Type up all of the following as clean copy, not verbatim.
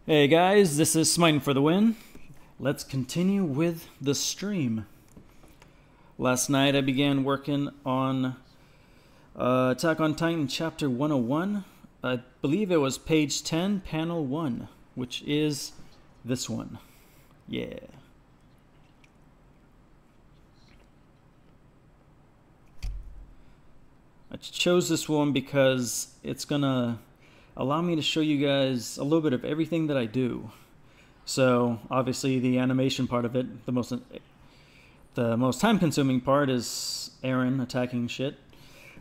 Hey guys, this is Smiting for the Win. Let's continue with the stream. Last night I began working on Attack on Titan Chapter 101. I believe it was page 10, panel 1, which is this one. Yeah. I chose this one because it's gonna allow me to show you guys a little bit of everything that I do. So obviously the animation part of it, the most time-consuming part is Eren attacking shit.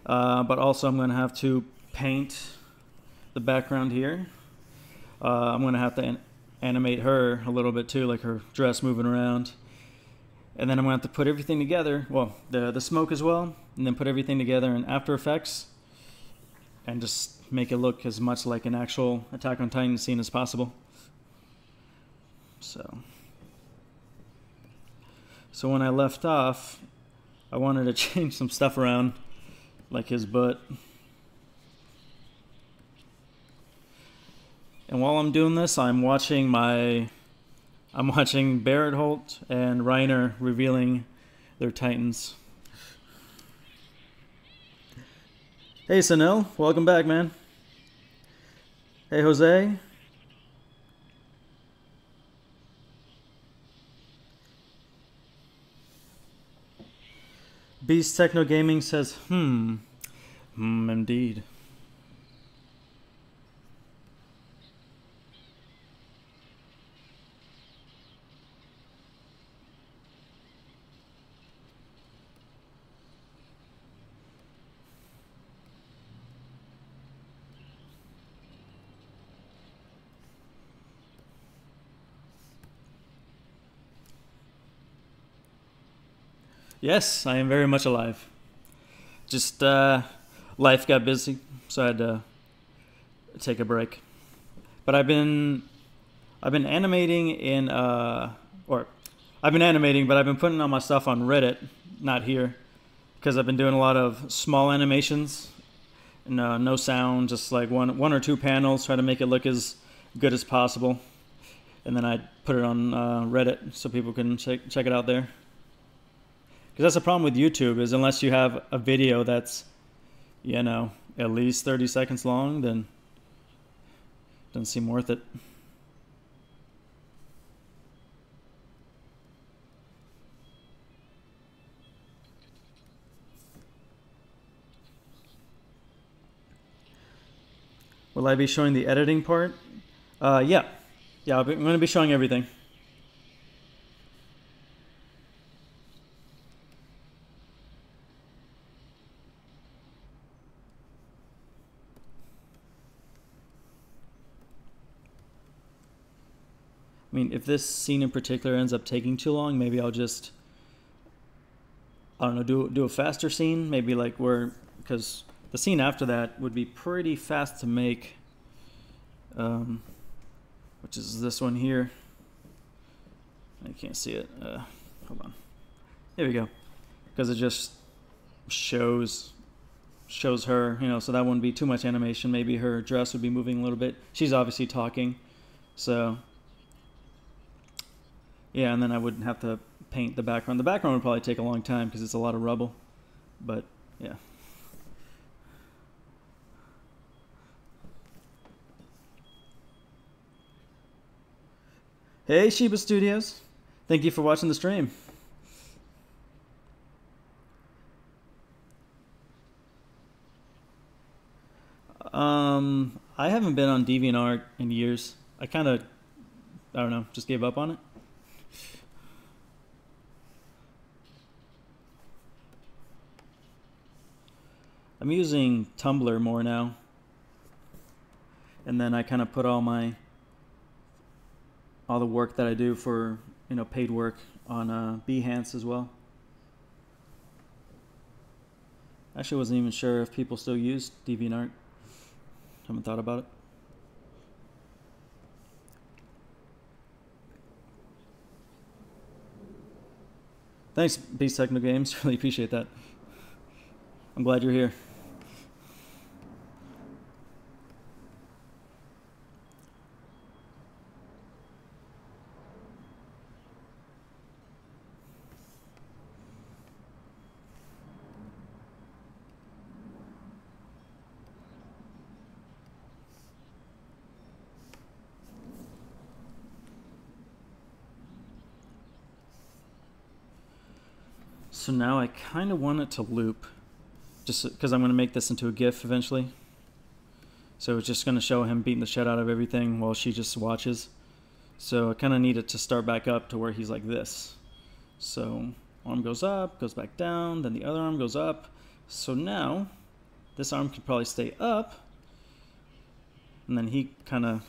But also I'm gonna have to paint the background here. I'm gonna have to animate her a little bit too, like her dress moving around. And then I'm gonna have to put everything together. Well, the smoke as well, and then put everything together in After Effects, and just make it look as much like an actual Attack on Titan scene as possible. So when I left off, I wanted to change some stuff around, like his butt. And while I'm doing this, I'm watching Barrett Holt and Reiner revealing their Titans. Hey Sanil, welcome back, man. Hey Jose. Beast Techno Gaming says, indeed. Yes, I am very much alive. Just life got busy, so I had to take a break. But I've been animating in I've been animating, but I've been putting all my stuff on Reddit, not here, because I've been doing a lot of small animations, and, no sound, just like one or two panels, try to make it look as good as possible, and then I put it on Reddit so people can check it out there. Because that's the problem with YouTube, is unless you have a video that's, at least 30 seconds long, then it doesn't seem worth it. Will I be showing the editing part? Yeah. Yeah, I'm going to be showing everything. I mean, if this scene in particular ends up taking too long, maybe I'll just, I don't know, do a faster scene. Maybe like because the scene after that would be pretty fast to make, which is this one here. I can't see it. Hold on. There we go. Because it just shows her, so that wouldn't be too much animation. Maybe her dress would be moving a little bit. She's obviously talking, so yeah, and then I wouldn't have to paint the background. The background would probably take a long time because it's a lot of rubble, but yeah. Hey Shiba Studios, thank you for watching the stream. I haven't been on DeviantArt in years. I don't know, just gave up on it. I'm using Tumblr more now. And then I kind of put all the work that I do for, paid work on Behance as well. Actually, wasn't even sure if people still use DeviantArt. Haven't thought about it. Thanks, Beast Techno Games. Really appreciate that. I'm glad you're here. So now I kind of want it to loop, just because I'm going to make this into a GIF eventually. So it's just going to show him beating the shit out of everything while she just watches. So I kind of need it to start back up to where he's like this. So arm goes up, goes back down, then the other arm goes up. So now this arm could probably stay up, and then he kind of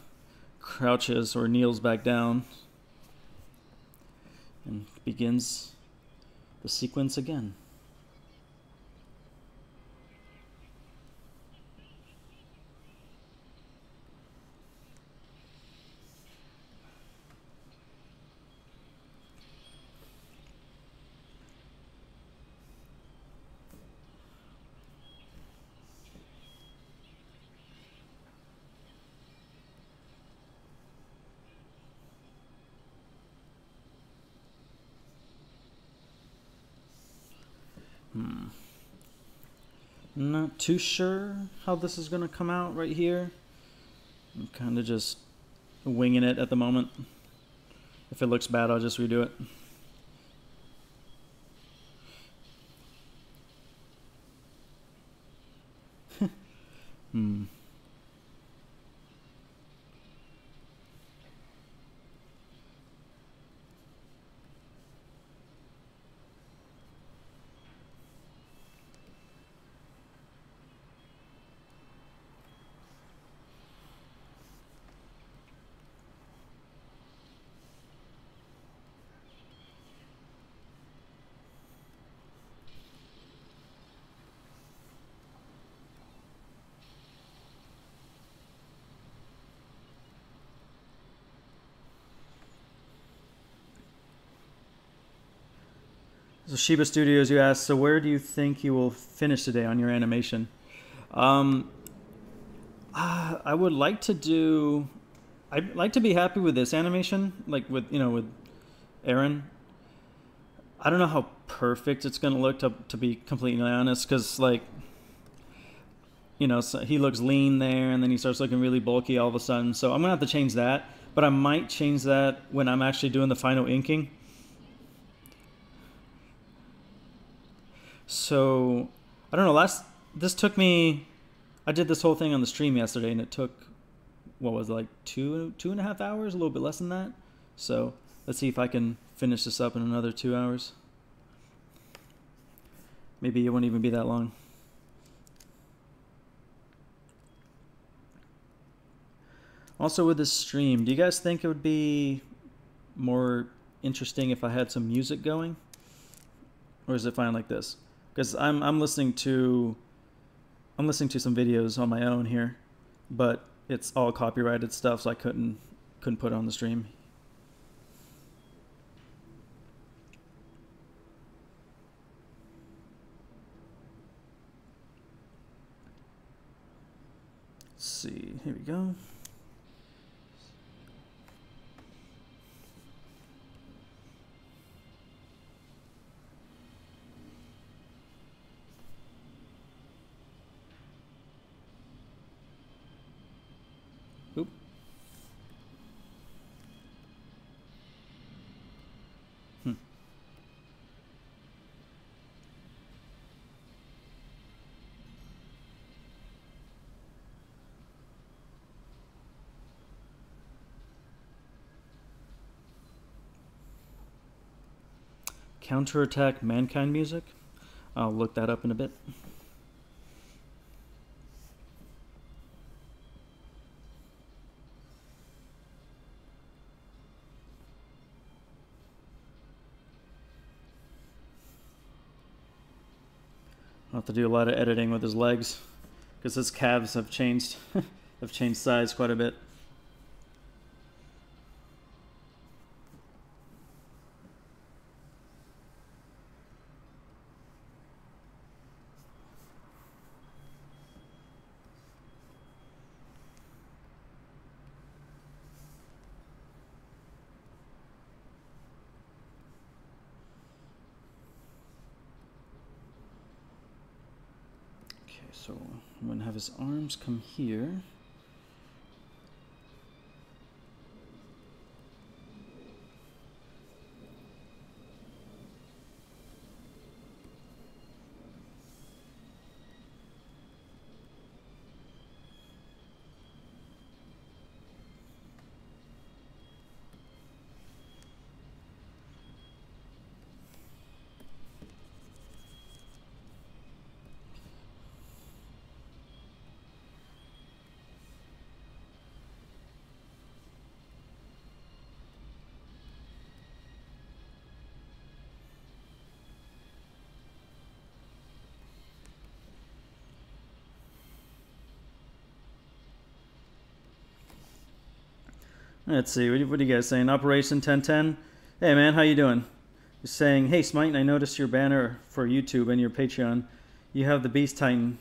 crouches or kneels back down and begins the sequence again. Not too sure how this is going to come out right here. I'm kind of just winging it at the moment. If it looks bad, I'll just redo it. So Shiba Studios, you asked, so where do you think you will finish today on your animation? I would like to do... I'd like to be happy with this animation, like with, you know, with Aaron. I don't know how perfect it's going to look, to be completely honest, because, like, you know, so he looks lean there, and then he starts looking really bulky all of a sudden. So I'm going to have to change that, but I might change that when I'm actually doing the final inking. So, I don't know, this took me, I did this whole thing on the stream yesterday, and it took, what was it, like two and a half hours, a little bit less than that. So, let's see if I can finish this up in another 2 hours. Maybe it won't even be that long. Also with this stream, do you guys think it would be more interesting if I had some music going? Or is it fine like this? Because I'm listening to some videos on my own here, but it's all copyrighted stuff, so I couldn't put it on the stream. Let's see, here we go. Oop. Counterattack Mankind music. I'll look that up in a bit. I'll have to do a lot of editing with his legs, because his calves have changed, have changed size quite a bit. So I'm going to have his arms come here. Let's see. What are you guys saying? Operation 1010. Hey man, how you doing? You're saying, hey Smite, I noticed your banner for YouTube and your Patreon. You have the Beast Titan.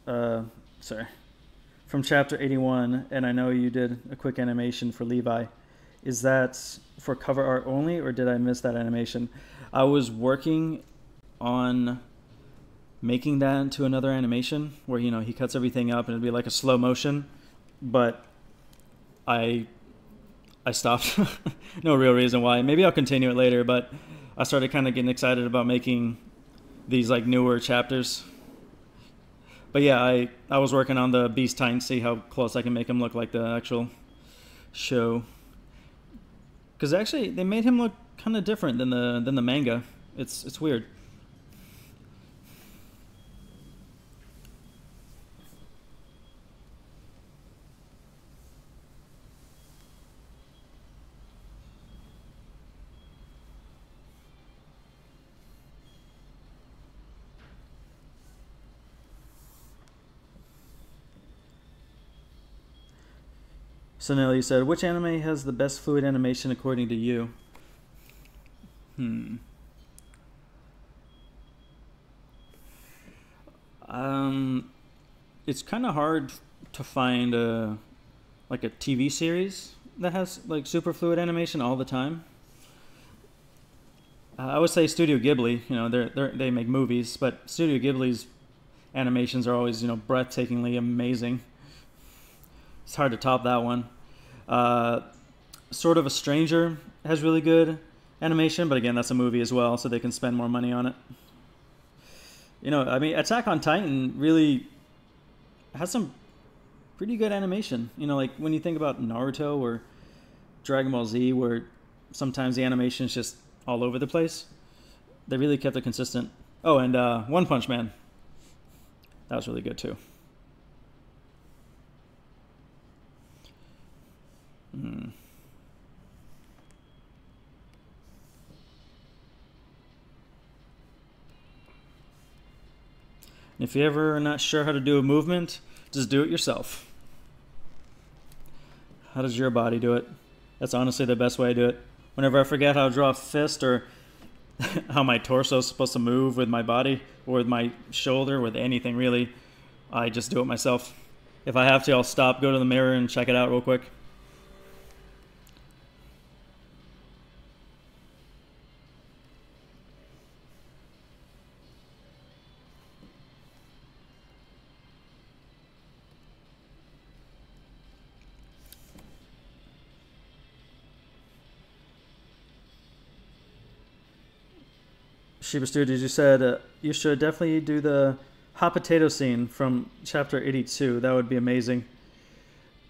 Sorry. From chapter 81, and I know you did a quick animation for Levi. Is that for cover art only, or did I miss that animation? I was working on making that into another animation where, you know, he cuts everything up and it'd be like a slow motion, but I stopped. No real reason why. Maybe I'll continue it later, but I started kind of getting excited about making these like newer chapters. But yeah, I was working on the Beast Titan, see how close I can make him look like the actual show. Because actually, they made him look kind of different than the manga. It's weird. So Nelly said, which anime has the best fluid animation according to you? It's kind of hard to find like a TV series that has like super fluid animation all the time. I would say Studio Ghibli. You know, they make movies, but Studio Ghibli's animations are always, you know, breathtakingly amazing. It's hard to top that one. Sort of a Stranger has really good animation, but again, that's a movie as well, so they can spend more money on it. You know, I mean, Attack on Titan really has some pretty good animation. You know, like when you think about Naruto or Dragon Ball Z, where sometimes the animation is just all over the place, they really kept it consistent. Oh, and One Punch Man. That was really good too. If you're ever not sure how to do a movement, just do it yourself. How does your body do it? That's honestly the best way to do it. Whenever I forget how to draw a fist or how my torso is supposed to move with my body or with my shoulder, with anything really, I just do it myself. If I have to, I'll stop, go to the mirror, and check it out real quick. Shiba Studios, you said you should definitely do the hot potato scene from chapter 82. That would be amazing.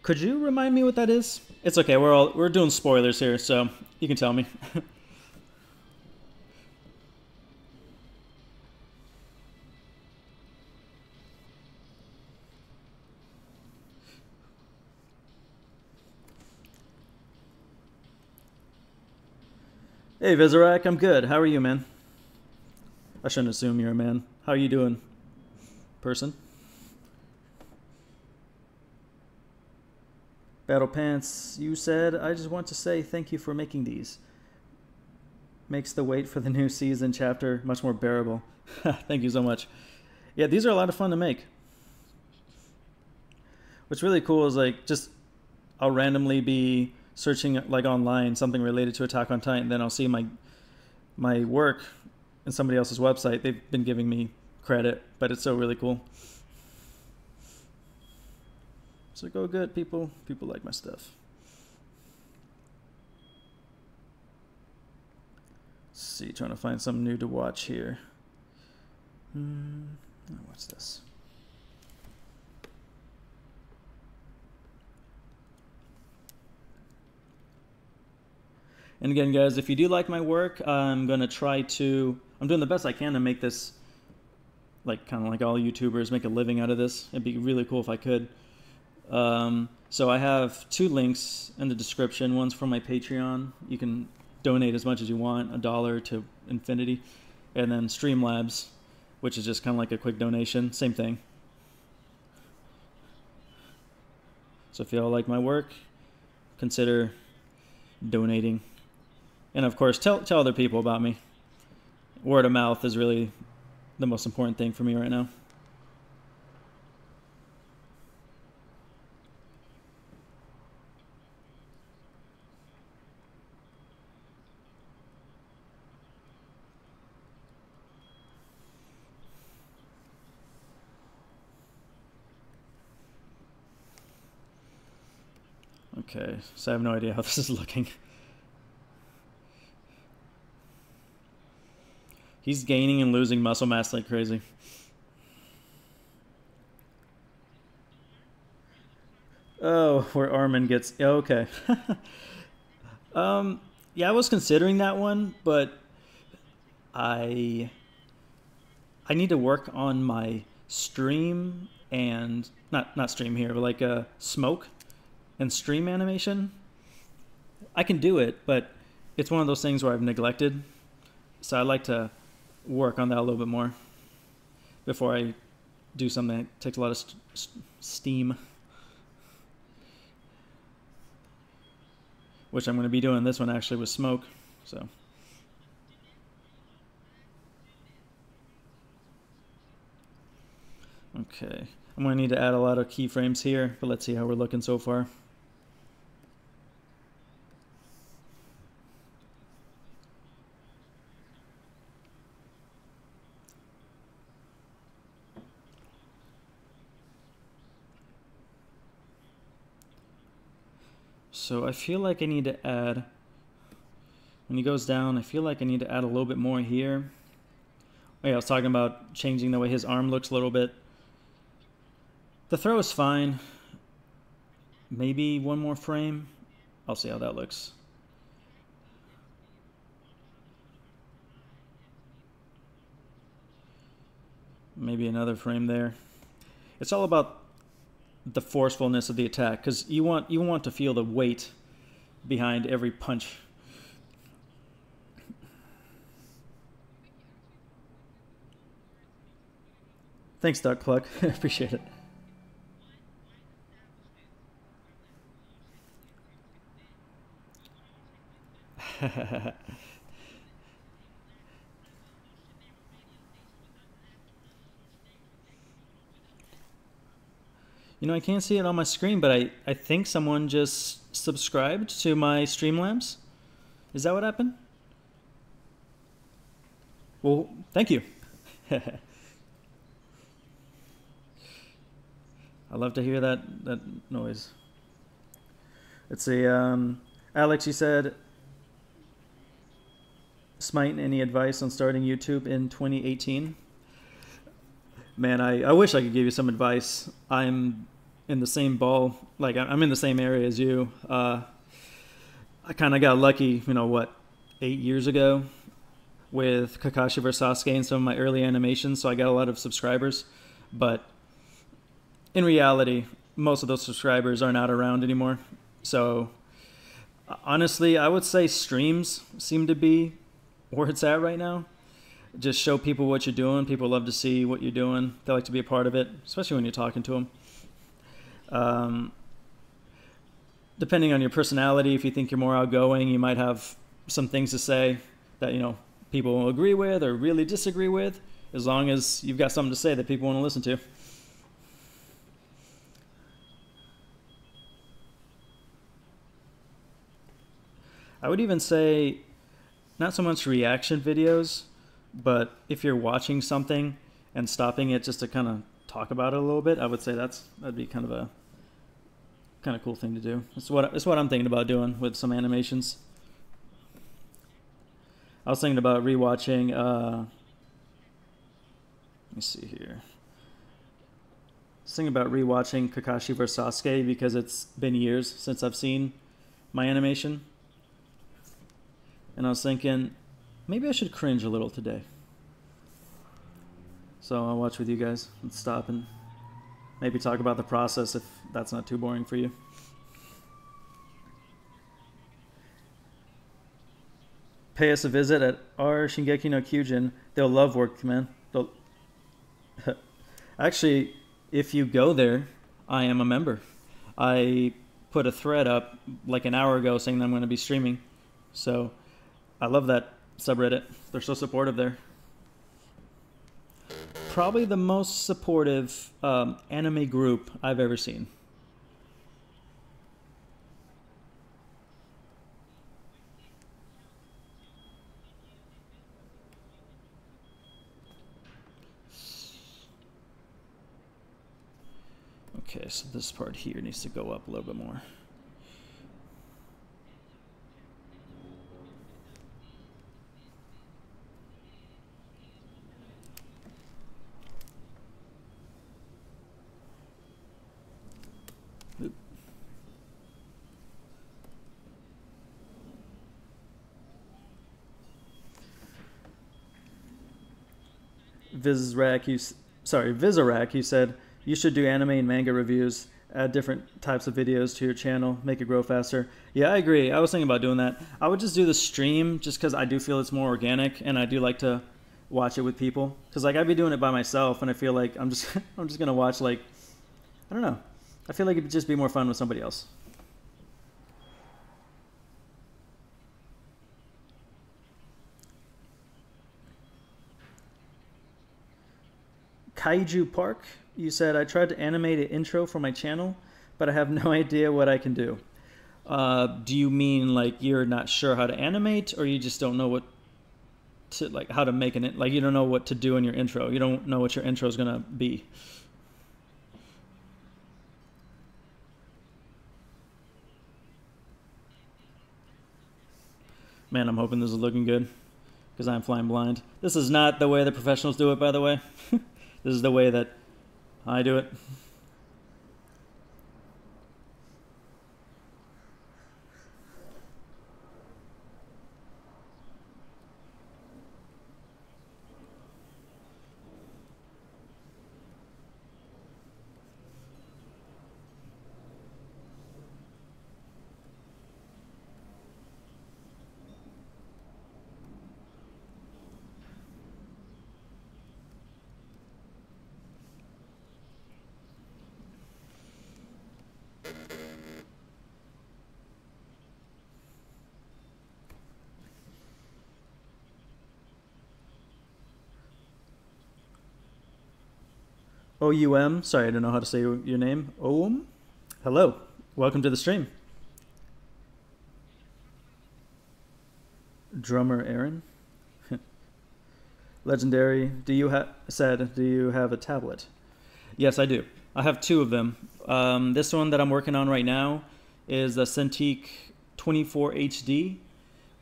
Could you remind me what that is? It's okay. We're doing spoilers here, so you can tell me. Hey, Vizorak, I'm good. How are you, man? I shouldn't assume you're a man. How are you doing, person? Battle Pants, you said, I just want to say thank you for making these. Makes the wait for the new season chapter much more bearable. Thank you so much. Yeah, these are a lot of fun to make. What's really cool is like just I'll randomly be searching like online something related to Attack on Titan, then I'll see my work in somebody else's website. They've been giving me credit, but it's so really cool. So go good, people. People like my stuff. Let's see, trying to find something new to watch here. What's this? And again, guys, if you do like my work, I'm doing the best I can to make this like kind of like all YouTubers make a living out of this. It'd be really cool if I could. So I have 2 links in the description. One's from my Patreon. You can donate as much as you want, $1 to infinity. And then Streamlabs, which is just kind of like a quick donation. Same thing. So if you all like my work, consider donating. And of course, tell other people about me. Word of mouth is really the most important thing for me right now. Okay, so I have no idea how this is looking. He's gaining and losing muscle mass like crazy. Oh, where Armin gets... Oh, okay. Yeah, I was considering that one, but I need to work on my stream and... Not stream here, but like smoke and stream animation. I can do it, but it's one of those things where I've neglected. So I'd like to work on that a little bit more before I do something that takes a lot of steam. Which I'm going to be doing this one actually with smoke. So. Okay. I'm going to need to add a lot of keyframes here, but let's see how we're looking so far. So I feel like I need to add, when he goes down, I feel like I need to add a little bit more here. Oh yeah, I was talking about changing the way his arm looks a little bit. The throw is fine. Maybe one more frame. I'll see how that looks. Maybe another frame there. It's all about the forcefulness of the attack, because you want to feel the weight behind every punch. Thanks, Duck Cluck. Appreciate it. You know, I can't see it on my screen, but I think someone just subscribed to my Streamlabs. Is that what happened? Well, thank you. I love to hear that noise. Let's see. Alex, you said, Smite, any advice on starting YouTube in 2018? Man, I wish I could give you some advice. I'm in the same ball, like I'm in the same area as you. I kind of got lucky, you know, what, 8 years ago with Kakashi vs. Sasuke and some of my early animations, so I got a lot of subscribers. But in reality, most of those subscribers are not around anymore. So honestly, I would say streams seem to be where it's at right now. Just show people what you're doing. People love to see what you're doing. They like to be a part of it, especially when you're talking to them. Depending on your personality, if you think you're more outgoing, you might have some things to say that, you know, people will agree with or really disagree with, as long as you've got something to say that people want to listen to. I would even say not so much reaction videos, but if you're watching something and stopping it just to kind of talk about it a little bit, I would say that'd be kind of a cool thing to do. It's what I'm thinking about doing with some animations. I was thinking about rewatching. Let me see here. I was thinking about rewatching Kakashi vs. Sasuke because it's been years since I've seen my animation, and I was thinking maybe I should cringe a little today. So I'll watch with you guys and stop and maybe talk about the process if that's not too boring for you. Pay us a visit at our Shingeki no Kyojin. They'll love work, man. Actually, if you go there, I am a member. I put a thread up like an hour ago saying that I'm going to be streaming. So I love that subreddit. They're so supportive there. Probably the most supportive anime group I've ever seen. Okay, so this part here needs to go up a little bit more. Oop. Vizorak, you said, you should do anime and manga reviews, add different types of videos to your channel, make it grow faster. Yeah, I agree. I was thinking about doing that. I would just do the stream just because I do feel it's more organic, and I do like to watch it with people. Because like I'd be doing it by myself, and I feel like I'm just I'm just gonna watch, like, I don't know. I feel like it'd just be more fun with somebody else. Kaiju Park, you said, I tried to animate an intro for my channel, but I have no idea what I can do. Do you mean like you're not sure how to animate, or you just don't know what to, like, how to make an, like, you don't know what to do in your intro? You don't know what your intro is gonna be? Man, I'm hoping this is looking good because I'm flying blind. This is not the way the professionals do it, by the way. This is the way that I do it. OUM, sorry, I don't know how to say your name. OUM? Hello, welcome to the stream. Drummer Aaron. Legendary, do you have a tablet? Yes, I do. I have two of them. This one that I'm working on right now is the Cintiq 24 HD.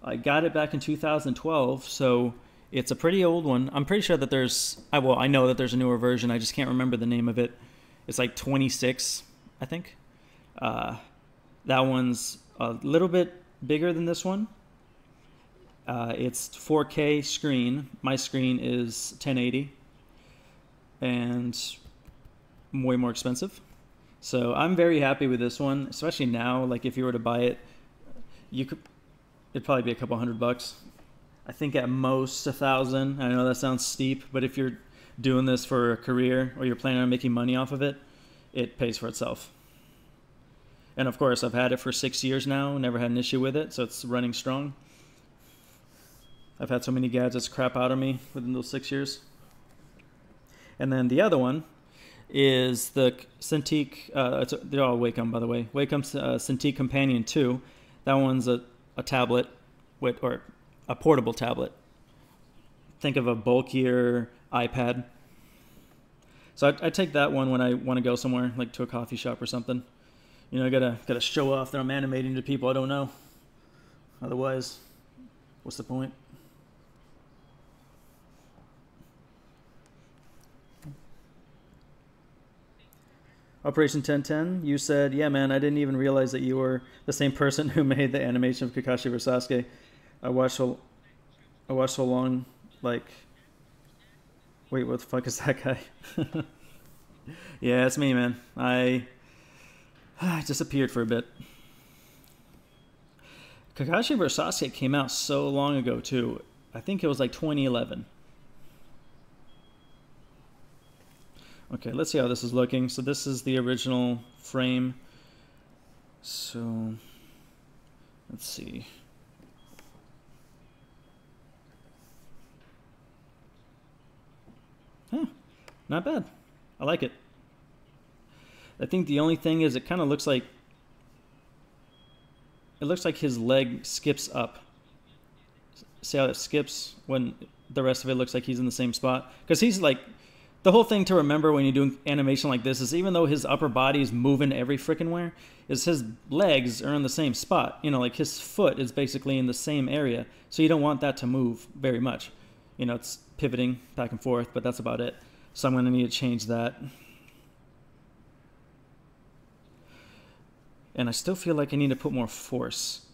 I got it back in 2012, so it's a pretty old one. I'm pretty sure that I know that there's a newer version. I just can't remember the name of it. It's like 26, I think. That one's a little bit bigger than this one. It's 4K screen. My screen is 1080 and way more expensive. So I'm very happy with this one, especially now. Like if you were to buy it, it'd probably be a couple $100. I think at most 1,000. I know that sounds steep, but if you're doing this for a career or you're planning on making money off of it, it pays for itself. And of course, I've had it for 6 years now, never had an issue with it, so it's running strong. I've had so many gadgets crap out of me within those 6 years. And then the other one is the Cintiq, they're all Wacom, by the way. Wacom's Cintiq Companion 2. That one's a tablet, or a portable tablet. Think of a bulkier iPad. So I take that one when I want to go somewhere, like to a coffee shop or something. You know, I gotta show off that I'm animating to people I don't know. Otherwise, what's the point? Operation 1010, you said, yeah, man, I didn't even realize that you were the same person who made the animation of Kakashi vs. Sasuke. I watched so long, like, wait, what the fuck is that guy? Yeah, it's me, man. I disappeared for a bit. Kakashi vs. Sasuke came out so long ago, too. I think it was like 2011. Okay, let's see how this is looking. So this is the original frame. So, let's see. Huh, not bad. I like it. I think the only thing is it kind of looks like his leg skips up. See how it skips when the rest of it looks like he's in the same spot? Because he's like, the whole thing to remember when you're doing animation like this is even though his upper body is moving every freaking where, is his legs are in the same spot. You know, like his foot is basically in the same area. So you don't want that to move very much. You know, it's pivoting back and forth, but that's about it. So I'm going to need to change that. And I still feel like I need to put more force.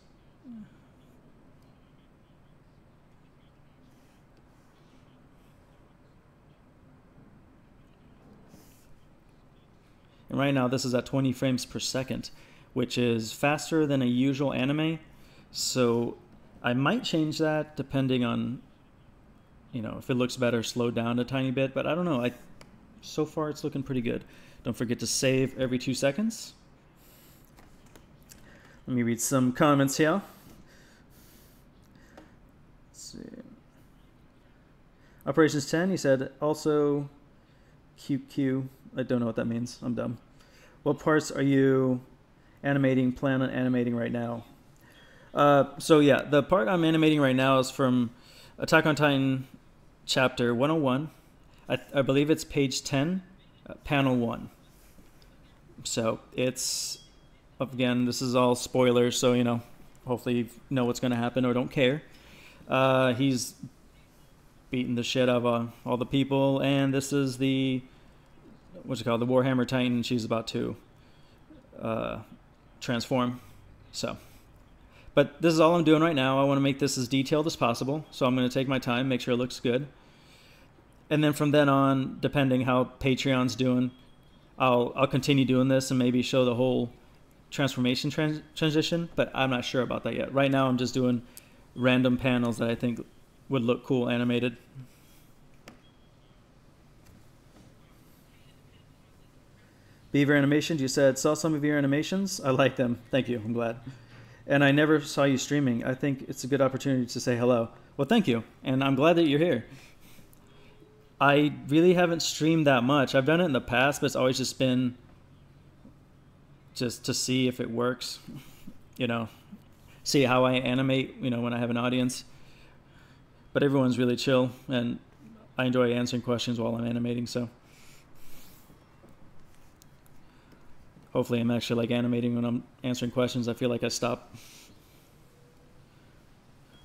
And right now this is at 20 frames per second, which is faster than a usual anime. So I might change that depending on, you know, if it looks better, slow down a tiny bit. But I don't know. So far it's looking pretty good. Don't forget to save every 2 seconds. Let me read some comments here. Let's see. Operations 10, he said, also QQ. I don't know what that means. I'm dumb. What parts are you plan on animating right now? So yeah, the part I'm animating right now is from Attack on Titan chapter 101. I believe it's page 10, panel 1. So it's, again, this is all spoilers, so, you know, hopefully you know what's going to happen or don't care. He's beating the shit out of all the people, and this is the, what's it called, the Warhammer Titan. She's about to transform. So, but this is all I'm doing right now. I want to make this as detailed as possible, so I'm going to take my time, make sure it looks good. And then from then on, depending how Patreon's doing, I'll continue doing this and maybe show the whole transformation transition, but I'm not sure about that yet. Right now I'm just doing random panels that I think would look cool animated. Beaver Animations, you said, saw some of your animations. I like them. Thank you. I'm glad. And I never saw you streaming. I think it's a good opportunity to say hello. Well, thank you. And I'm glad that you're here. I really haven't streamed that much. I've done it in the past, but it's always just been just to see if it works, you know, see how I animate, you know, when I have an audience. But everyone's really chill, and I enjoy answering questions while I'm animating, so hopefully I'm actually like animating when I'm answering questions. I feel like I stop.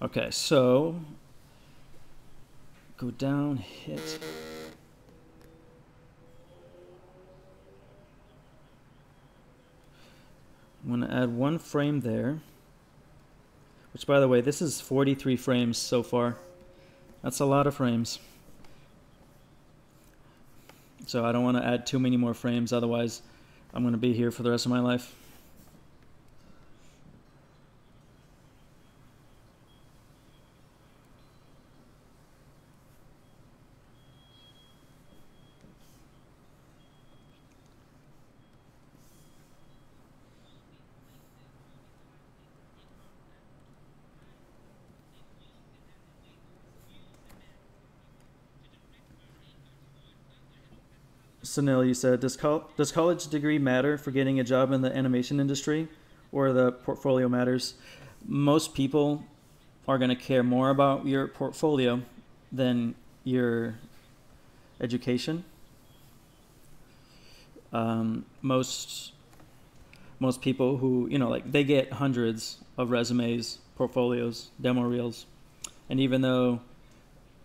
Okay, so go down, hit. I'm going to add 1 frame there, which, by the way, this is 43 frames so far. That's a lot of frames. So I don't want to add too many more frames, otherwise I'm going to be here for the rest of my life. Sunil, you said, does college degree matter for getting a job in the animation industry, or the portfolio matters? Most people are going to care more about your portfolio than your education. Most people who, you know, like, they get hundreds of resumes, portfolios, demo reels, and even though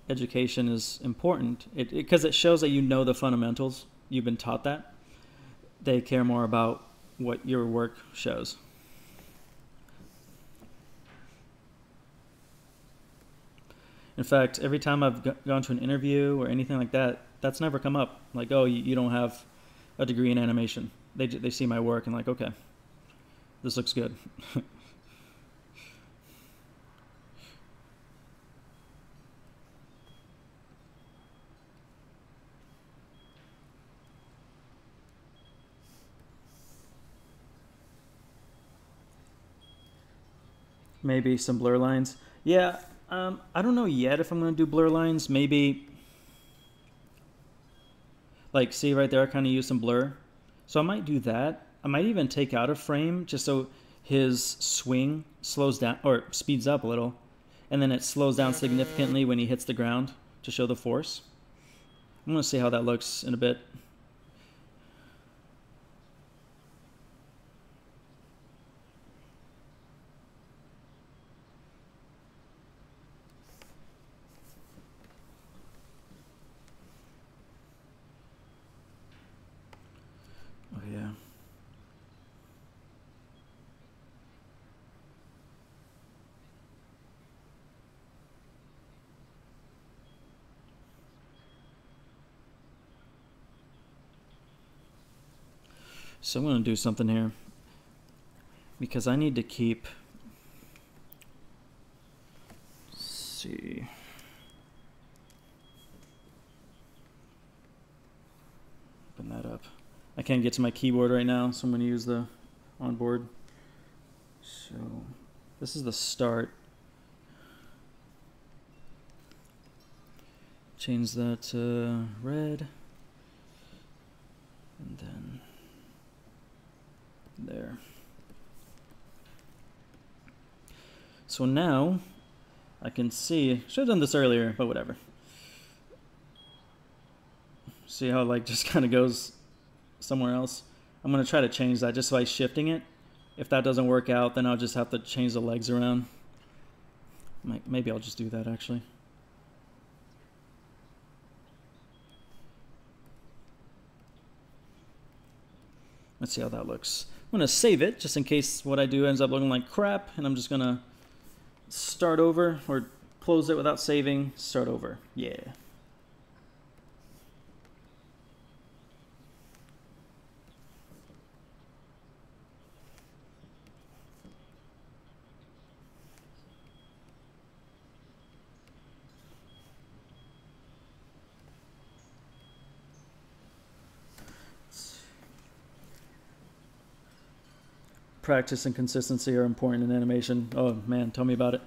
education is important, because it shows that you know the fundamentals, you've been taught that, they care more about what your work shows. In fact, every time I've gone to an interview or anything like that, that's never come up. Like, oh, you don't have a degree in animation. They see my work and like, okay, this looks good. Maybe some blur lines. Yeah, I don't know yet if I'm going to do blur lines. Maybe, like, see right there, I kind of use some blur. So I might do that. I might even take out a frame just so his swing slows down or speeds up a little. And then it slows down significantly when he hits the ground to show the force. I'm going to see how that looks in a bit. Oh, yeah. So I'm going to do something here because I need to keep, let's see, open that up. I can't get to my keyboard right now, so I'm going to use the onboard. So this is the start. Change that to red. And then there. So now I can see, should have done this earlier, but whatever. See how it like just kind of goes somewhere else? I'm going to try to change that just by shifting it. If that doesn't work out, then I'll just have to change the legs around. Maybe I'll just do that actually. Let's see how that looks. I'm going to save it just in case what I do ends up looking like crap, and I'm just going to start over or close it without saving, start over. Yeah. Practice and consistency are important in animation. Oh man, tell me about it.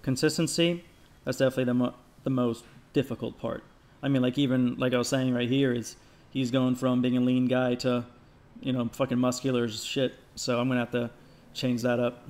Consistency, that's definitely the most difficult part. I mean, like even like I was saying right here, is he's going from being a lean guy to, you know, fucking muscular as shit. So I'm gonna have to change that up.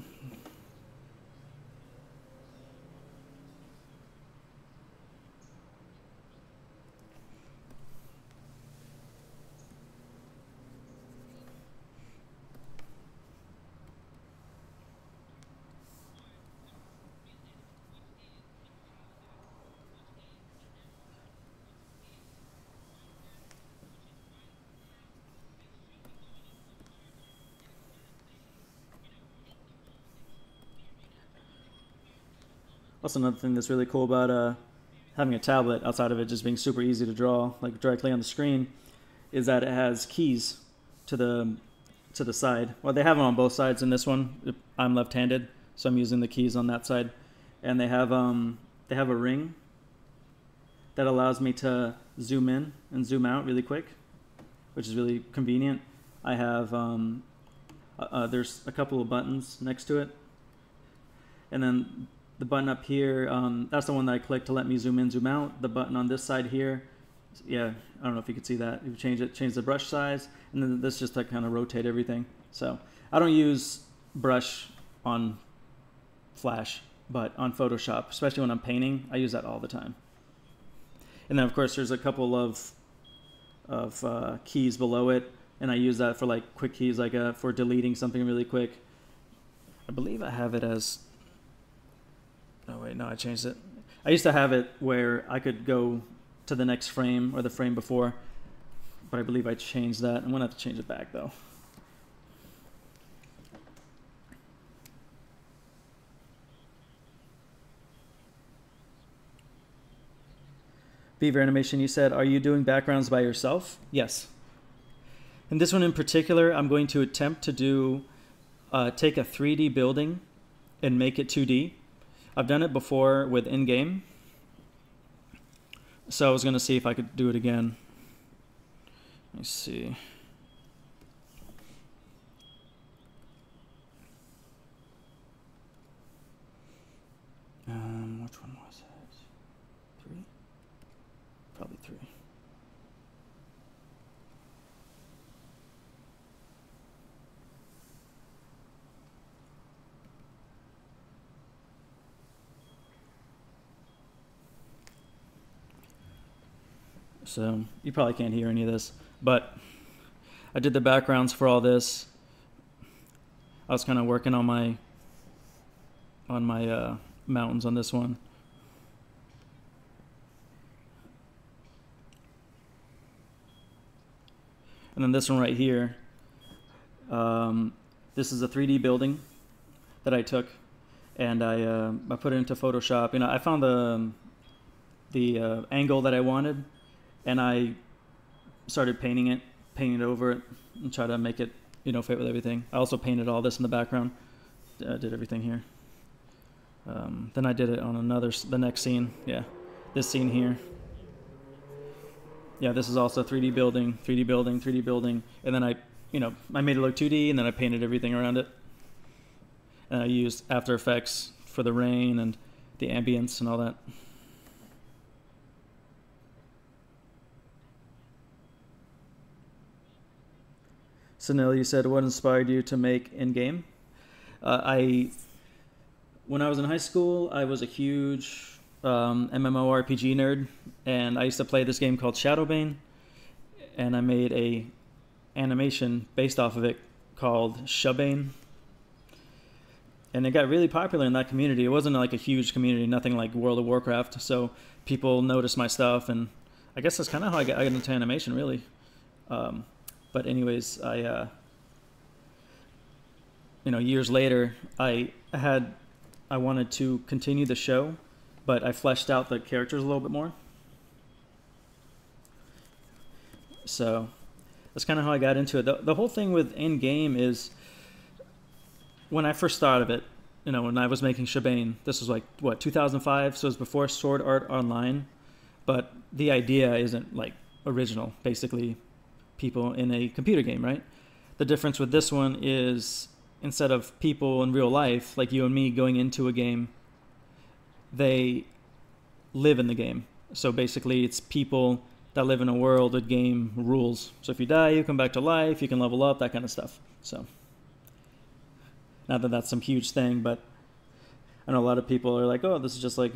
Also, another thing that's really cool about having a tablet, outside of it just being super easy to draw, like directly on the screen, is that it has keys to the side. Well, they have them on both sides in this one. I'm left-handed, so I'm using the keys on that side, and they have a ring that allows me to zoom in and zoom out really quick, which is really convenient. I have there's a couple of buttons next to it, and then the button up here, that's the one that I click to let me zoom in, zoom out. The button on this side here, yeah, I don't know if you can see that. You change the brush size, and then this just to kind of rotate everything. So I don't use brush on Flash, but on Photoshop, especially when I'm painting, I use that all the time. And then of course there's a couple of keys below it, and I use that for like quick keys, like for deleting something really quick. I believe I have it as, oh wait, no, I changed it. I used to have it where I could go to the next frame or the frame before, but I believe I changed that. I'm gonna have to change it back though. Beaver Animation, you said, are you doing backgrounds by yourself? Yes. In this one in particular, I'm going to attempt to do, take a 3D building and make it 2D. I've done it before with in-game, so I was going to see if I could do it again. Let me see. So you probably can't hear any of this, but I did the backgrounds for all this. I was kind of working on my mountains on this one. And then this one right here, this is a 3D building that I took, and I put it into Photoshop. You know, I found the angle that I wanted, and I started painting it over it, and try to make it, you know, fit with everything. I also painted all this in the background. I did everything here. Then I did it on the next scene. Yeah, this scene here. Yeah, this is also 3D building, 3D building, 3D building, and then I made it look 2D, and then I painted everything around it. And I used After Effects for the rain and the ambience and all that. Sunil, you said, what inspired you to make in-game? When I was in high school, I was a huge MMORPG nerd, and I used to play this game called Shadowbane, and I made a animation based off of it called Shabane, and it got really popular in that community. It wasn't like a huge community, nothing like World of Warcraft, so people noticed my stuff, and I guess that's kind of how I got into animation, really. But anyways, years later, I wanted to continue the show, but I fleshed out the characters a little bit more. So that's kind of how I got into it. The whole thing with in-game is, when I first thought of it, when I was making Shabane, this was like, 2005? So it was before Sword Art Online. But the idea isn't like original, basically people in a computer game, right? The difference with this one is, instead of people in real life, like you and me going into a game, they live in the game. So basically it's people that live in a world with game rules. So if you die, you come back to life, you can level up, that kind of stuff. So not that that's some huge thing, but I know a lot of people are like, oh, this is just like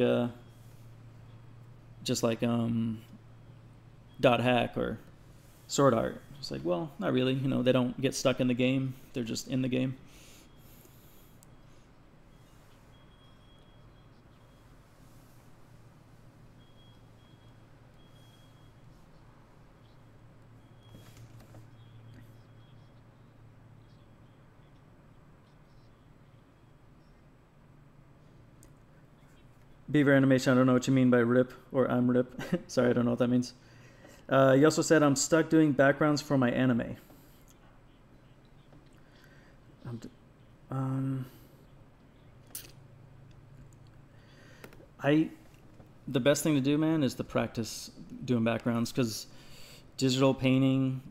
dot hack or sword art. It's like, well, not really. They don't get stuck in the game. They're just in the game. Beaver Animation, I don't know what you mean by rip or I'm rip. Sorry, I don't know what that means. You also said, I'm stuck doing backgrounds for my anime. The best thing to do, man, is to practice doing backgrounds, because digital painting,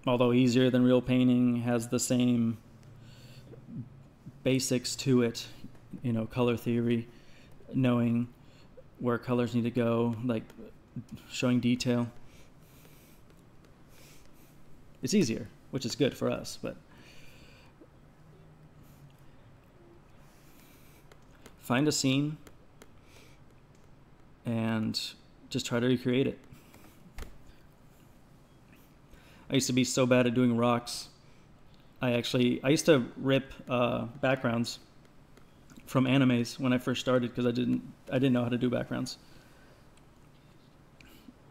although easier than real painting, has the same basics to it, color theory, knowing where colors need to go, like showing detail. It's easier, which is good for us, but find a scene and just try to recreate it. I used to be so bad at doing rocks. I used to rip backgrounds from animes when I first started, because I didn't know how to do backgrounds.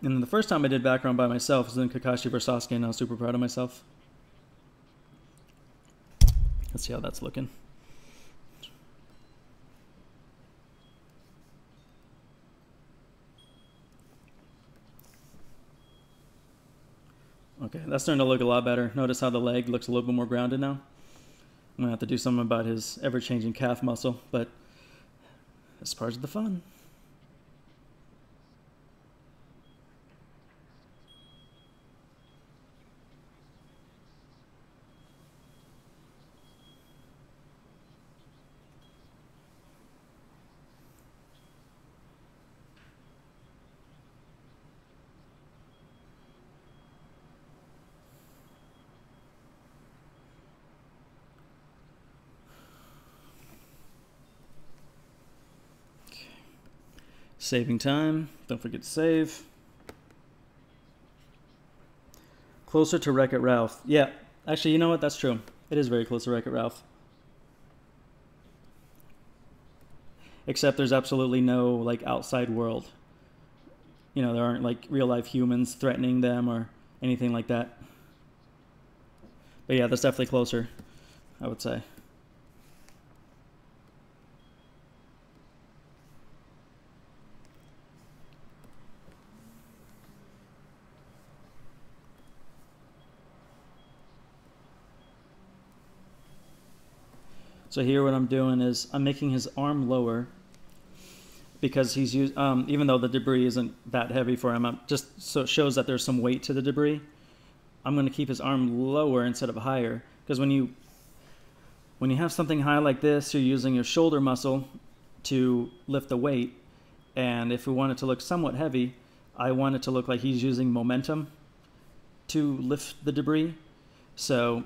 And the first time I did background by myself was in Kakashi vs. Sasuke, and I was super proud of myself. Let's see how that's looking. Okay, that's starting to look a lot better. Notice how the leg looks a little bit more grounded now. I'm going to have to do something about his ever-changing calf muscle, but that's part of the fun. Saving time. Don't forget to save. Closer to Wreck-It Ralph. Yeah, actually, you know what? That's true. It is very close to Wreck-It Ralph. Except there's absolutely no like outside world. You know, there aren't like real life humans threatening them or anything like that. But yeah, that's definitely closer, I would say. So here what I'm doing is I'm making his arm lower because he's used, even though the debris isn't that heavy for him, just so it shows that there's some weight to the debris. I'm going to keep his arm lower instead of higher, because when you have something high like this, you're using your shoulder muscle to lift the weight, and if we want it to look somewhat heavy, I want it to look like he's using momentum to lift the debris. So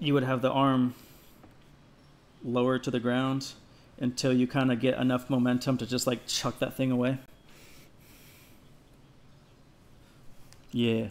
you would have the arm lower to the ground until you kind of get enough momentum to just like chuck that thing away. Yeah.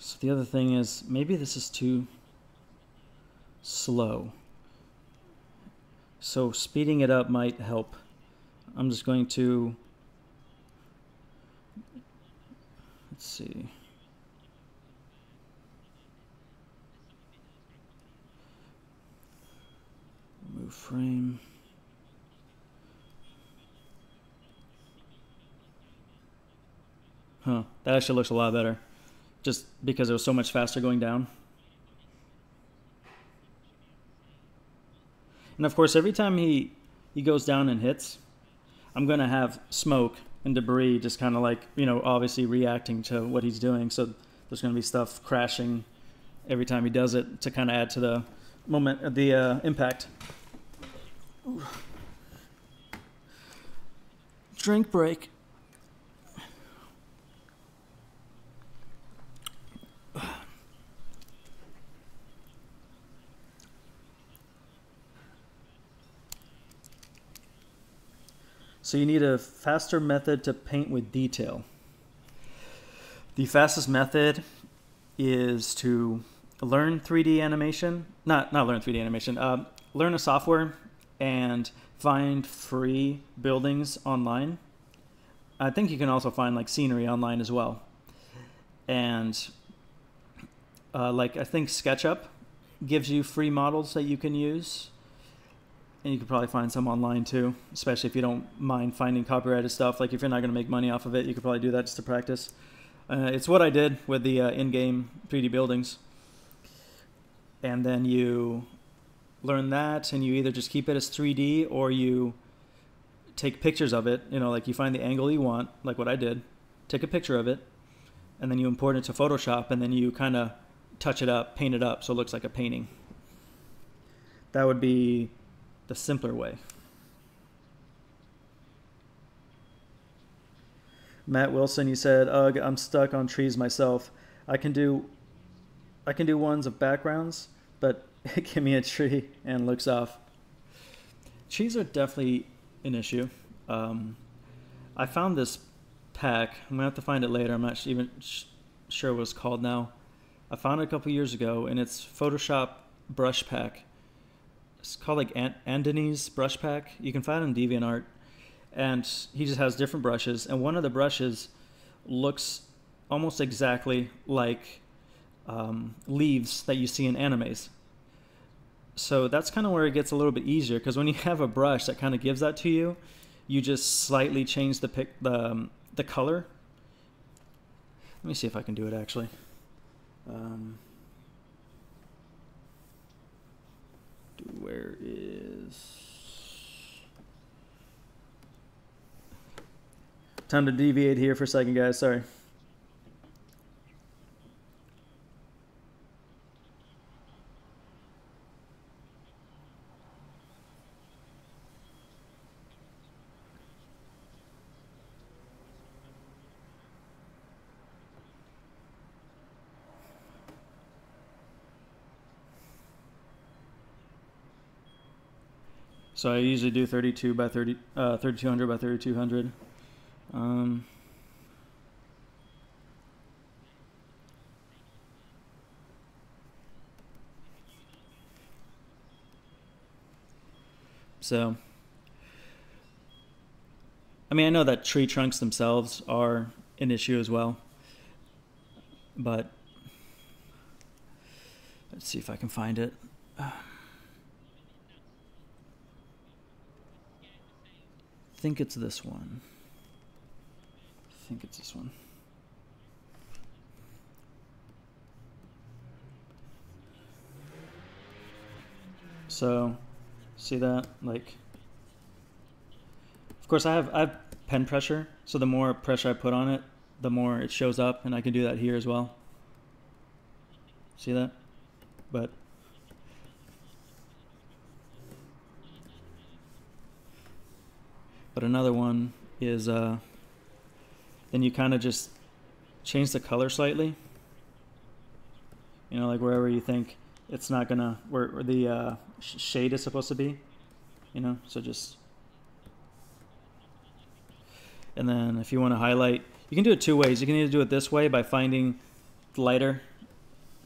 So the other thing is, maybe this is too slow. So speeding it up might help. I'm just going to, let's see. Move frame. Huh, that actually looks a lot better. Just because it was so much faster going down. And of course, every time he goes down and hits, I'm going to have smoke and debris just kind of like, you know, obviously reacting to what he's doing. So there's going to be stuff crashing every time he does it to kind of add to the moment, the impact. Ooh. Drink break. So you need a faster method to paint with detail. The fastest method is to learn 3D animation. Not learn 3D animation. Learn a software and find free buildings online. I think you can also find like scenery online as well. And like I think SketchUp gives you free models that you can use. And you could probably find some online too, especially if you don't mind finding copyrighted stuff. Like if you're not going to make money off of it, you could probably do that just to practice. It's what I did with the in-game 3D buildings. And then you learn that, and you either just keep it as 3D or you take pictures of it. You know, like you find the angle you want, like what I did. Take a picture of it, and then you import it to Photoshop, and then you kind of touch it up, paint it up so it looks like a painting. That would be the simpler way. Matt Wilson, you said, "Ugh, I'm stuck on trees myself. I can do ones of backgrounds, but give me a tree and looks off." Trees are definitely an issue. I found this pack. I'm gonna have to find it later. I'm not even sure what it's called now. I found it a couple years ago, and it's Photoshop brush pack. It's called like Andoni's brush pack. You can find it on DeviantArt, and he just has different brushes, and one of the brushes looks almost exactly like leaves that you see in animes. So that's kind of where it gets a little bit easier, because when you have a brush that kind of gives that to you, you just slightly change the color. Let me see if I can do it actually. Where is... Time to deviate here for a second, guys. Sorry. So I usually do 32 by 30, 3200 by 3200. So, I mean, I know that tree trunks themselves are an issue as well, but let's see if I can find it. I think it's this one. So, see that? Like, of course I have pen pressure, so the more pressure I put on it, the more it shows up, and I can do that here as well. See that? But another one is then you kind of just change the color slightly. You know, like wherever you think it's not gonna, where the shade is supposed to be. You know, so just, and then if you want to highlight, you can do it two ways. You can either do it this way by finding lighter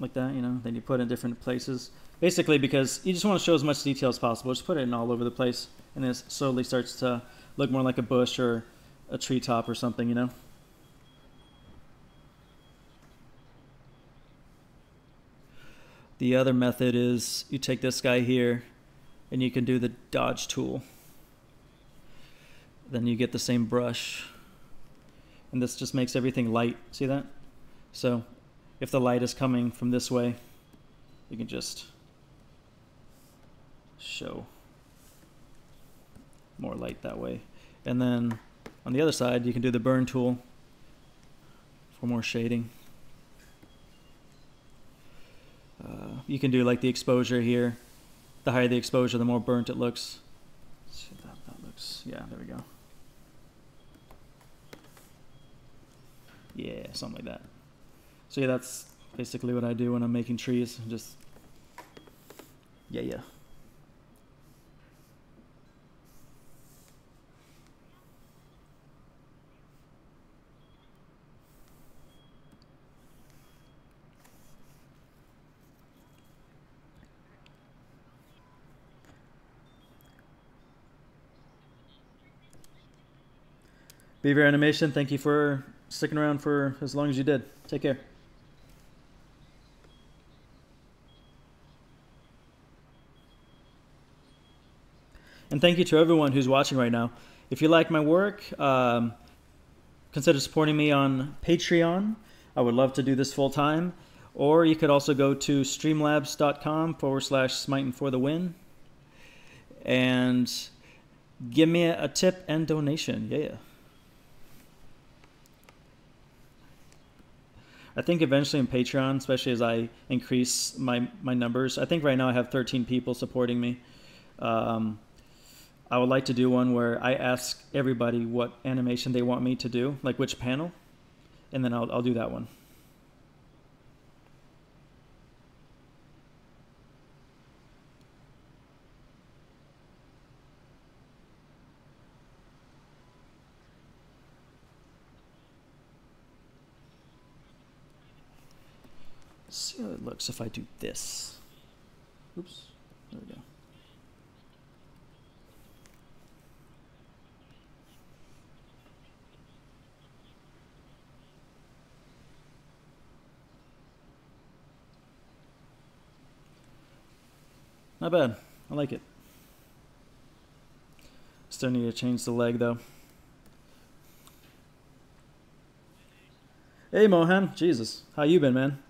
like that, you know, then you put it in different places. Basically because you just want to show as much detail as possible. Just put it in all over the place, and it slowly starts to look more like a bush or a treetop or something, you know. The other method is you take this guy here and you can do the dodge tool. Then you get the same brush, and this just makes everything light. See that? So if the light is coming from this way, you can just show more light that way. And then on the other side, you can do the burn tool for more shading. You can do like the exposure here. The higher the exposure, the more burnt it looks. Let's see if that looks, yeah, there we go. Yeah, something like that. So yeah, that's basically what I do when I'm making trees. Just, yeah. Beaver Animation, thank you for sticking around for as long as you did. Take care. And thank you to everyone who's watching right now. If you like my work, consider supporting me on Patreon. I would love to do this full time. Or you could also go to streamlabs.com/smiting4the-win and give me a tip and donation. Yeah. I think eventually in Patreon, especially as I increase my numbers, I think right now I have 13 people supporting me. I would like to do one where I ask everybody what animation they want me to do, like which panel, and then I'll do that one. Let's see how it looks if I do this. Oops, there we go. Not bad. I like it. Still need to change the leg though. Hey Mohan, Jesus, how you been, man?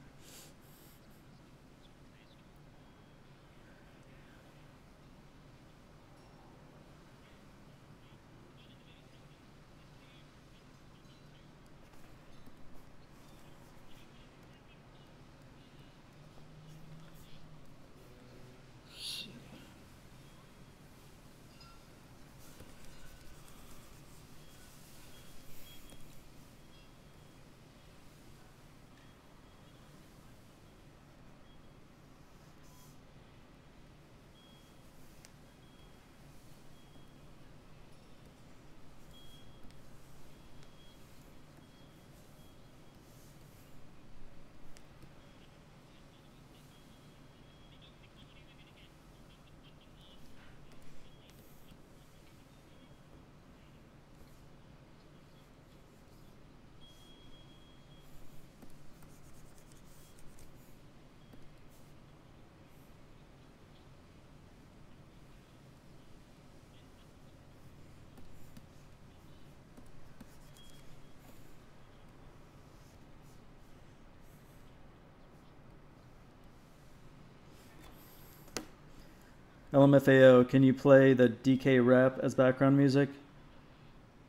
LMFAO, can you play the DK rap as background music?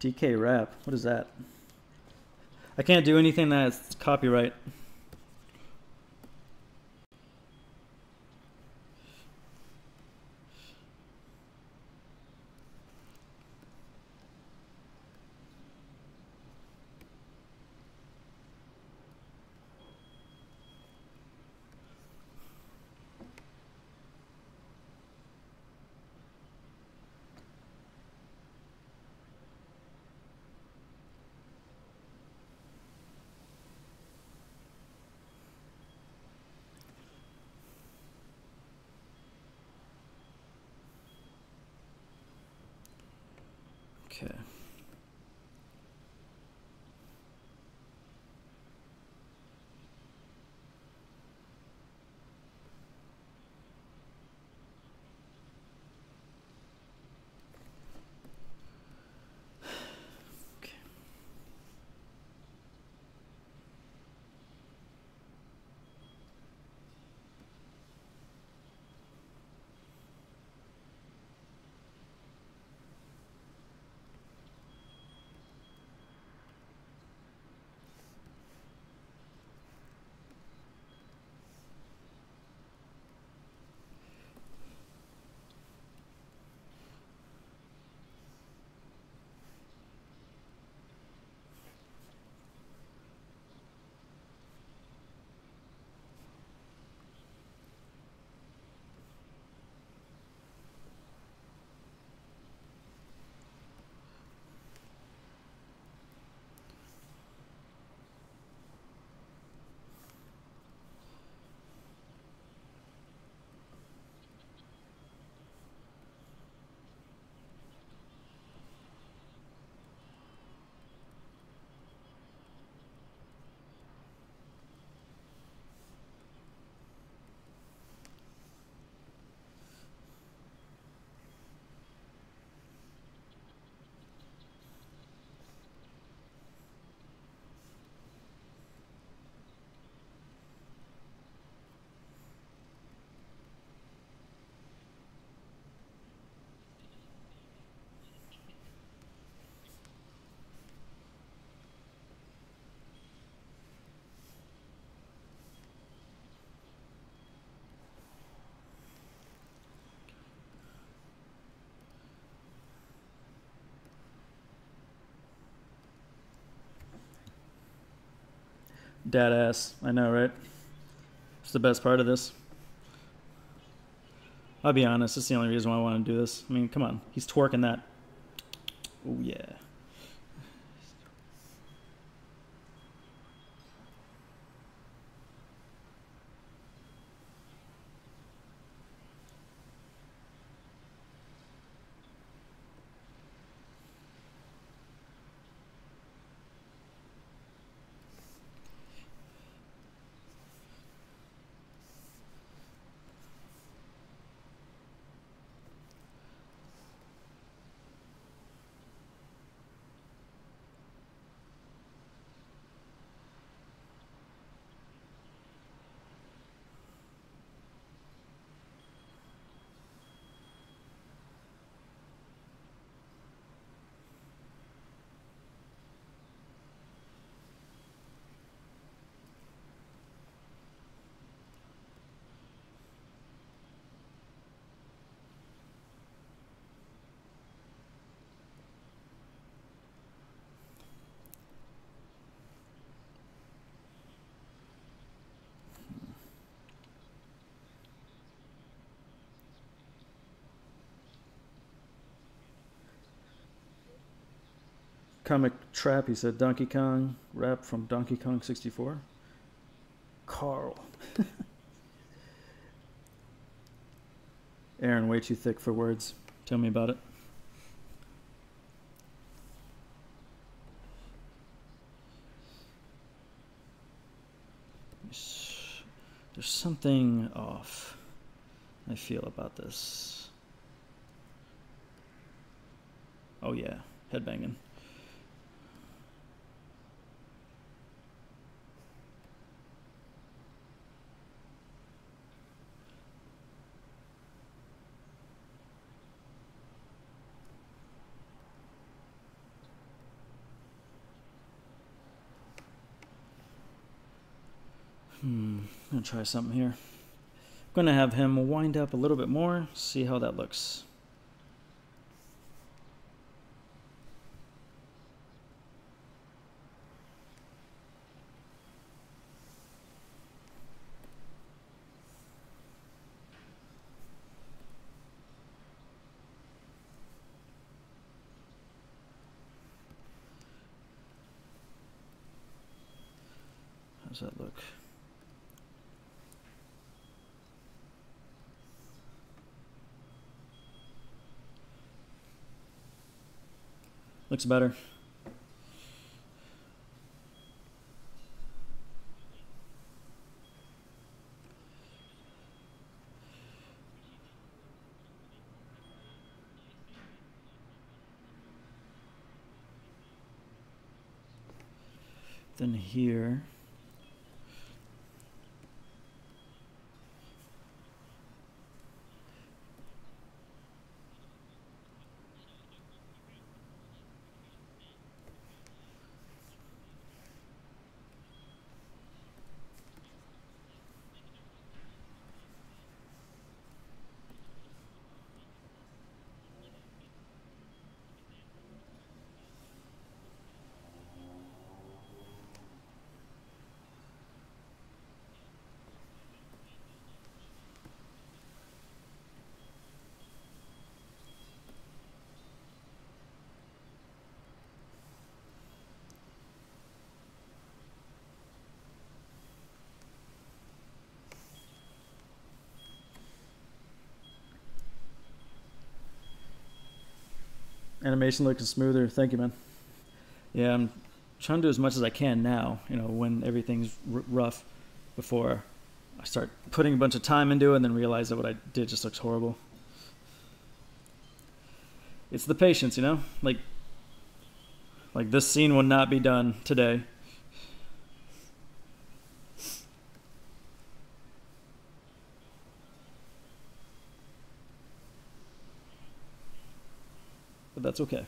DK rap? What is that? I can't do anything that's copyright. Okay. Dad ass. I know, right? It's the best part of this. I'll be honest, it's the only reason why I want to do this. I mean, come on. He's twerking that. Oh, yeah. Comic Trap, he said Donkey Kong rap from Donkey Kong 64. Carl. Aaron, way too thick for words. Tell me about it. There's something off, I feel, about this. Oh yeah, headbanging. I'm gonna try something here. I'm gonna have him wind up a little bit more, see how that looks. How's that look? Looks better. Then here, animation looking smoother. Thank you, man. Yeah, I'm trying to do as much as I can now, when everything's rough, before I start putting a bunch of time into it and then realize that what I did just looks horrible. It's the patience, like this scene will not be done today. But that's okay.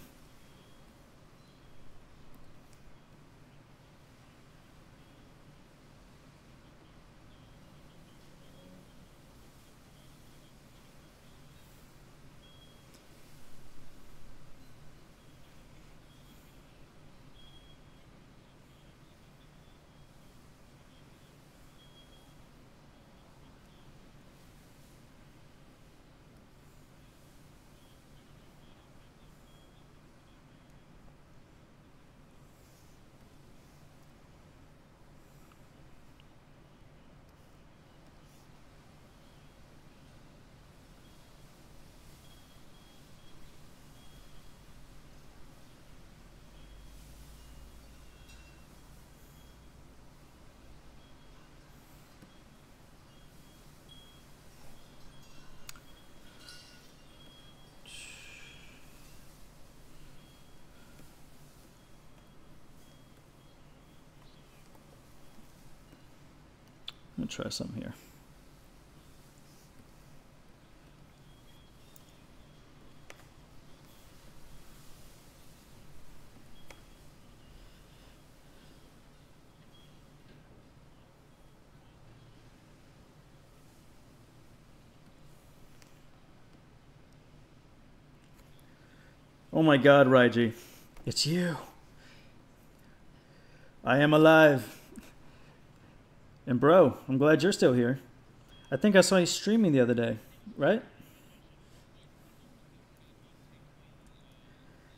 I'm gonna try something here. Oh my God, Raiji, it's you. I am alive. And bro, I'm glad you're still here. I think I saw you streaming the other day, right?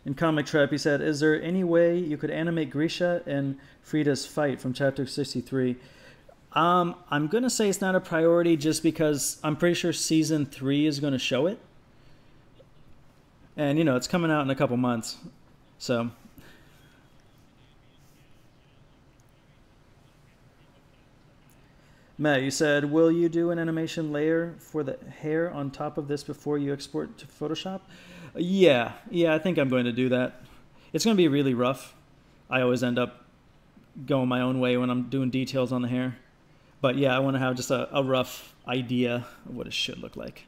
In Comic Trap, he said, is there any way you could animate Grisha and Frida's fight from chapter 63? I'm going to say it's not a priority just because I'm pretty sure season 3 is going to show it. And, it's coming out in a couple months. So... Matt, you said, will you do an animation layer for the hair on top of this before you export to Photoshop? Yeah, I think I'm going to do that. It's going to be really rough. I always end up going my own way when I'm doing details on the hair. But yeah, I want to have just a rough idea of what it should look like.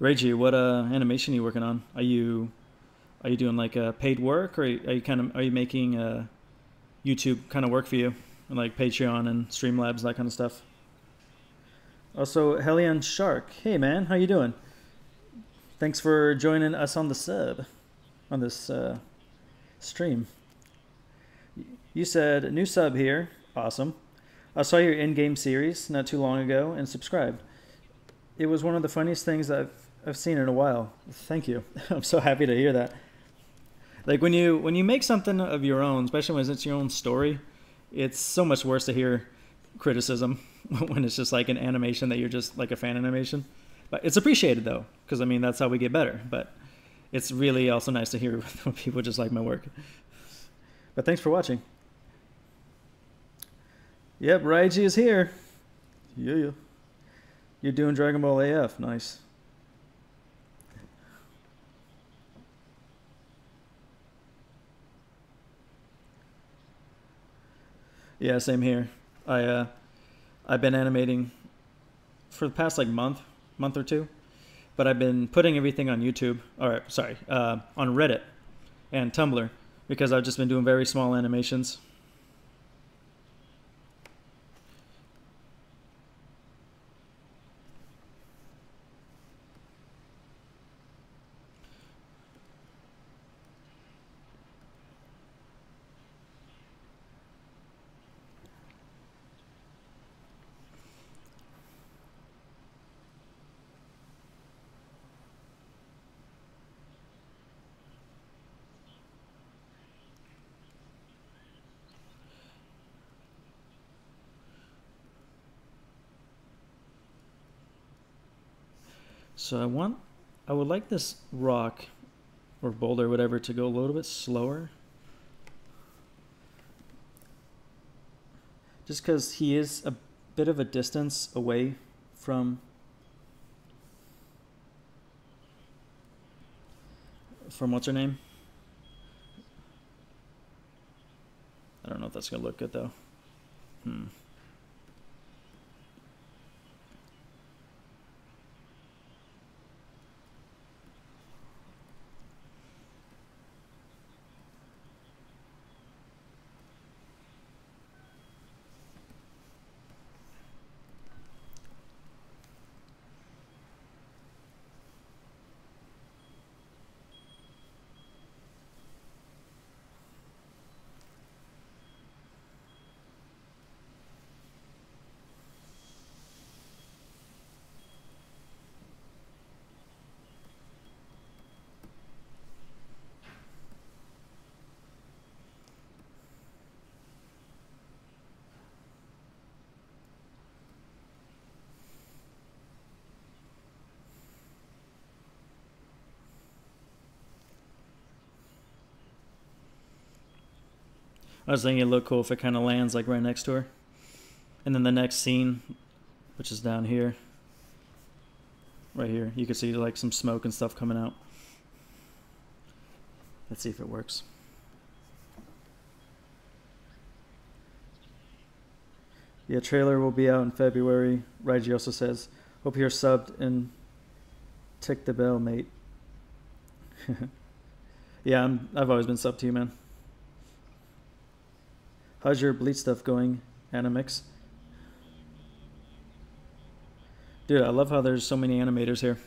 Reggie, what animation are you working on? Are you doing like paid work, or are you making YouTube kind of work for you, like Patreon and Streamlabs, that kind of stuff? Also, Helion Shark, hey man, how you doing? Thanks for joining us on the sub on this stream. You said new sub here, awesome. I saw your in-game series not too long ago and subscribed. It was one of the funniest things I've seen in a while. Thank you. I'm so happy to hear that. Like when you make something of your own, especially when it's your own story, it's so much worse to hear criticism when it's just like an animation that you're just like a fan animation. But it's appreciated though, because I mean that's how we get better. But it's really also nice to hear when people just like my work. But thanks for watching. Yep, Raiji is here. Yeah. You're doing Dragon Ball AF. Nice. Yeah, same here. I've been animating for the past like month or two, but I've been putting everything on YouTube. Or sorry, on Reddit and Tumblr, because I've just been doing very small animations. So I would like this rock or boulder or whatever to go a little bit slower. Just because he is a bit of a distance away from what's her name? I don't know if that's going to look good though. I was thinking it'd look cool if it kind of lands like right next to her. And then the next scene, which is down here, right here, you can see like some smoke and stuff coming out. Let's see if it works. Yeah, trailer will be out in February. Raiji also says, hope you're subbed and tick the bell, mate. Yeah, I've always been subbed to you, man. How's your Bleach stuff going, Animix? Dude, I love how there's so many animators here.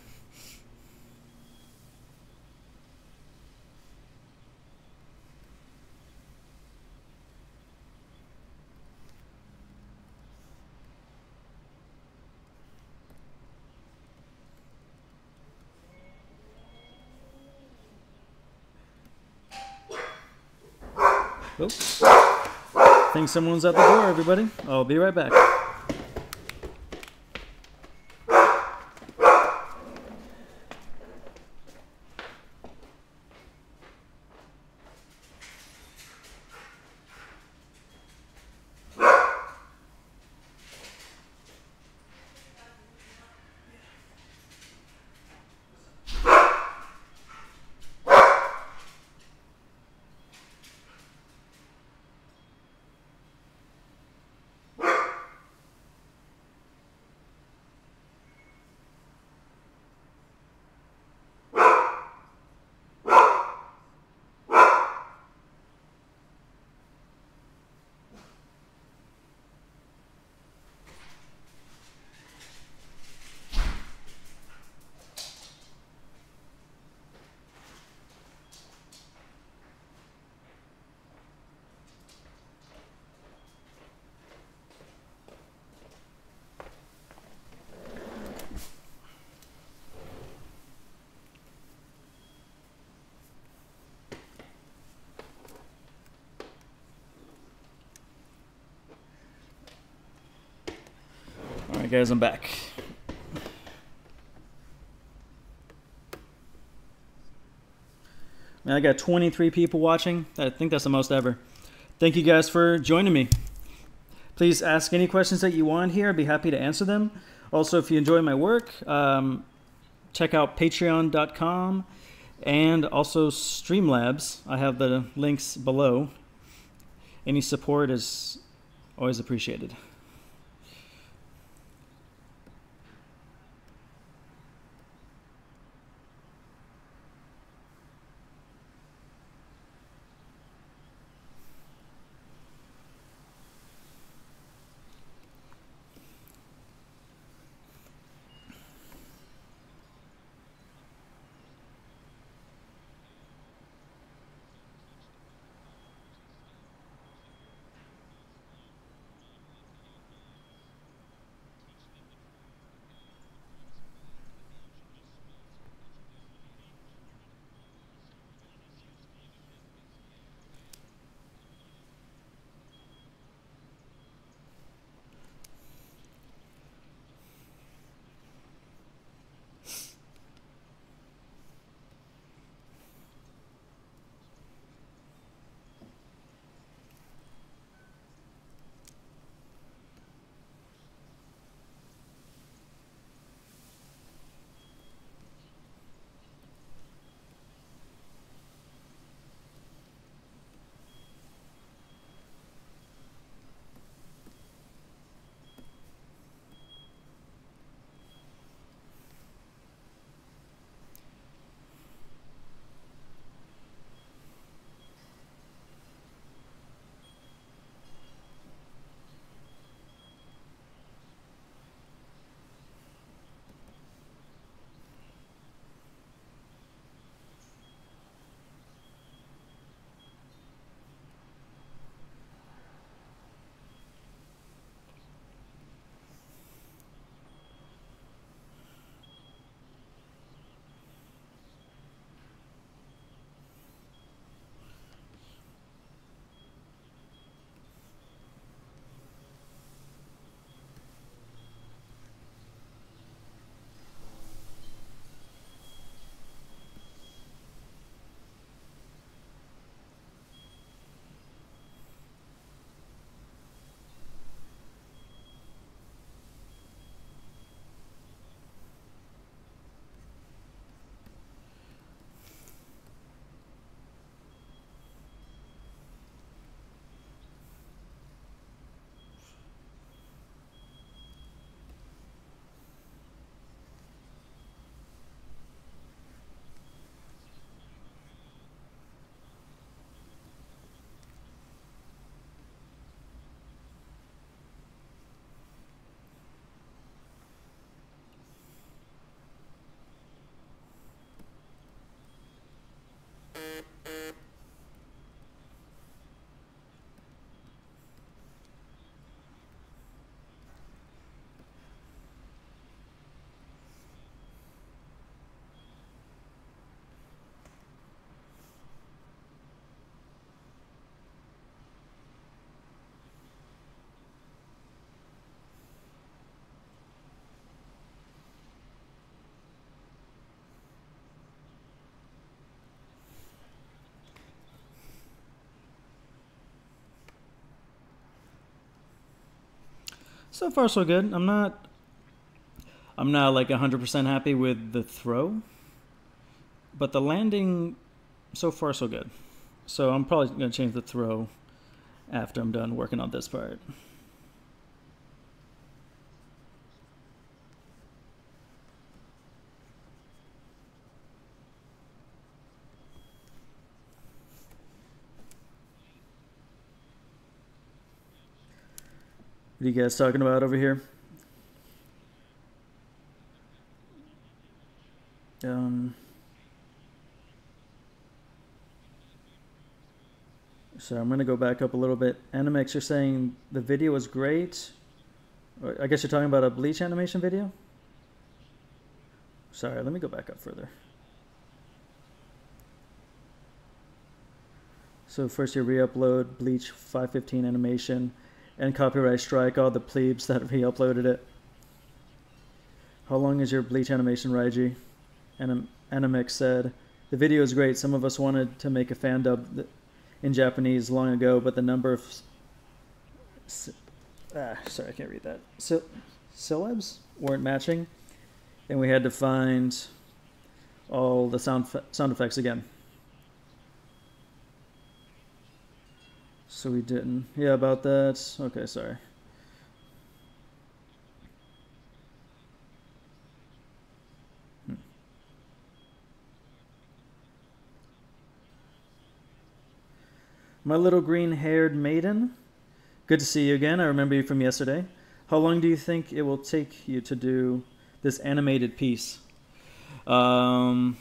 Oh. I think someone's at the door, everybody. I'll be right back. guys, I'm back. Man, I got 23 people watching. I think that's the most ever. Thank you guys for joining me. Please ask any questions that you want here. I'd be happy to answer them. Also, if you enjoy my work, check out patreon.com and also Streamlabs. I have the links below. Any support is always appreciated. So far, so good. I'm not like 100% happy with the throw, but the landing, so far, so good. So I'm probably going to change the throw after I'm done working on this part. What are you guys talking about over here? So I'm going to go back up a little bit. Animate, you're saying the video was great. I guess you're talking about a Bleach animation video? Sorry, let me go back up further. So first you re-upload Bleach 515 animation and copyright strike all the plebes that re-uploaded it. How long is your Bleach animation, Raiji? Animate said, the video is great. Some of us wanted to make a fan dub in Japanese long ago, but the number of sorry, I can't read that. Syllabs weren't matching, and we had to find all the sound effects again. So we didn't. Yeah, about that. Okay, sorry. My little green-haired maiden. Good to see you again. I remember you from yesterday. How long do you think it will take you to do this animated piece? Couple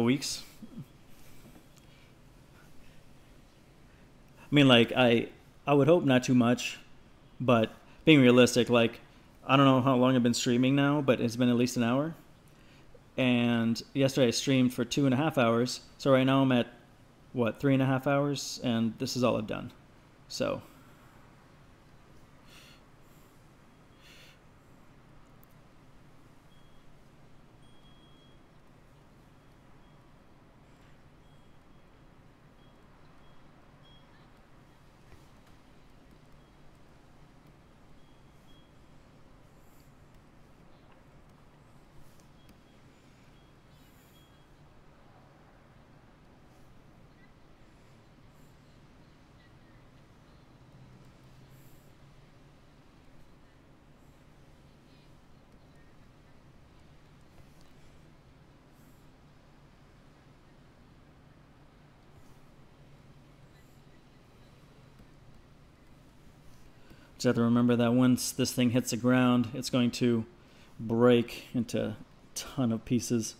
weeks. I mean, like, I would hope not too much, but being realistic, like, I don't know how long I've been streaming now, but it's been at least an hour. And yesterday I streamed for 2.5 hours. So right now I'm at, what, 3.5 hours? And this is all I've done. So. Just have to remember that once this thing hits the ground, it's going to break into a ton of pieces.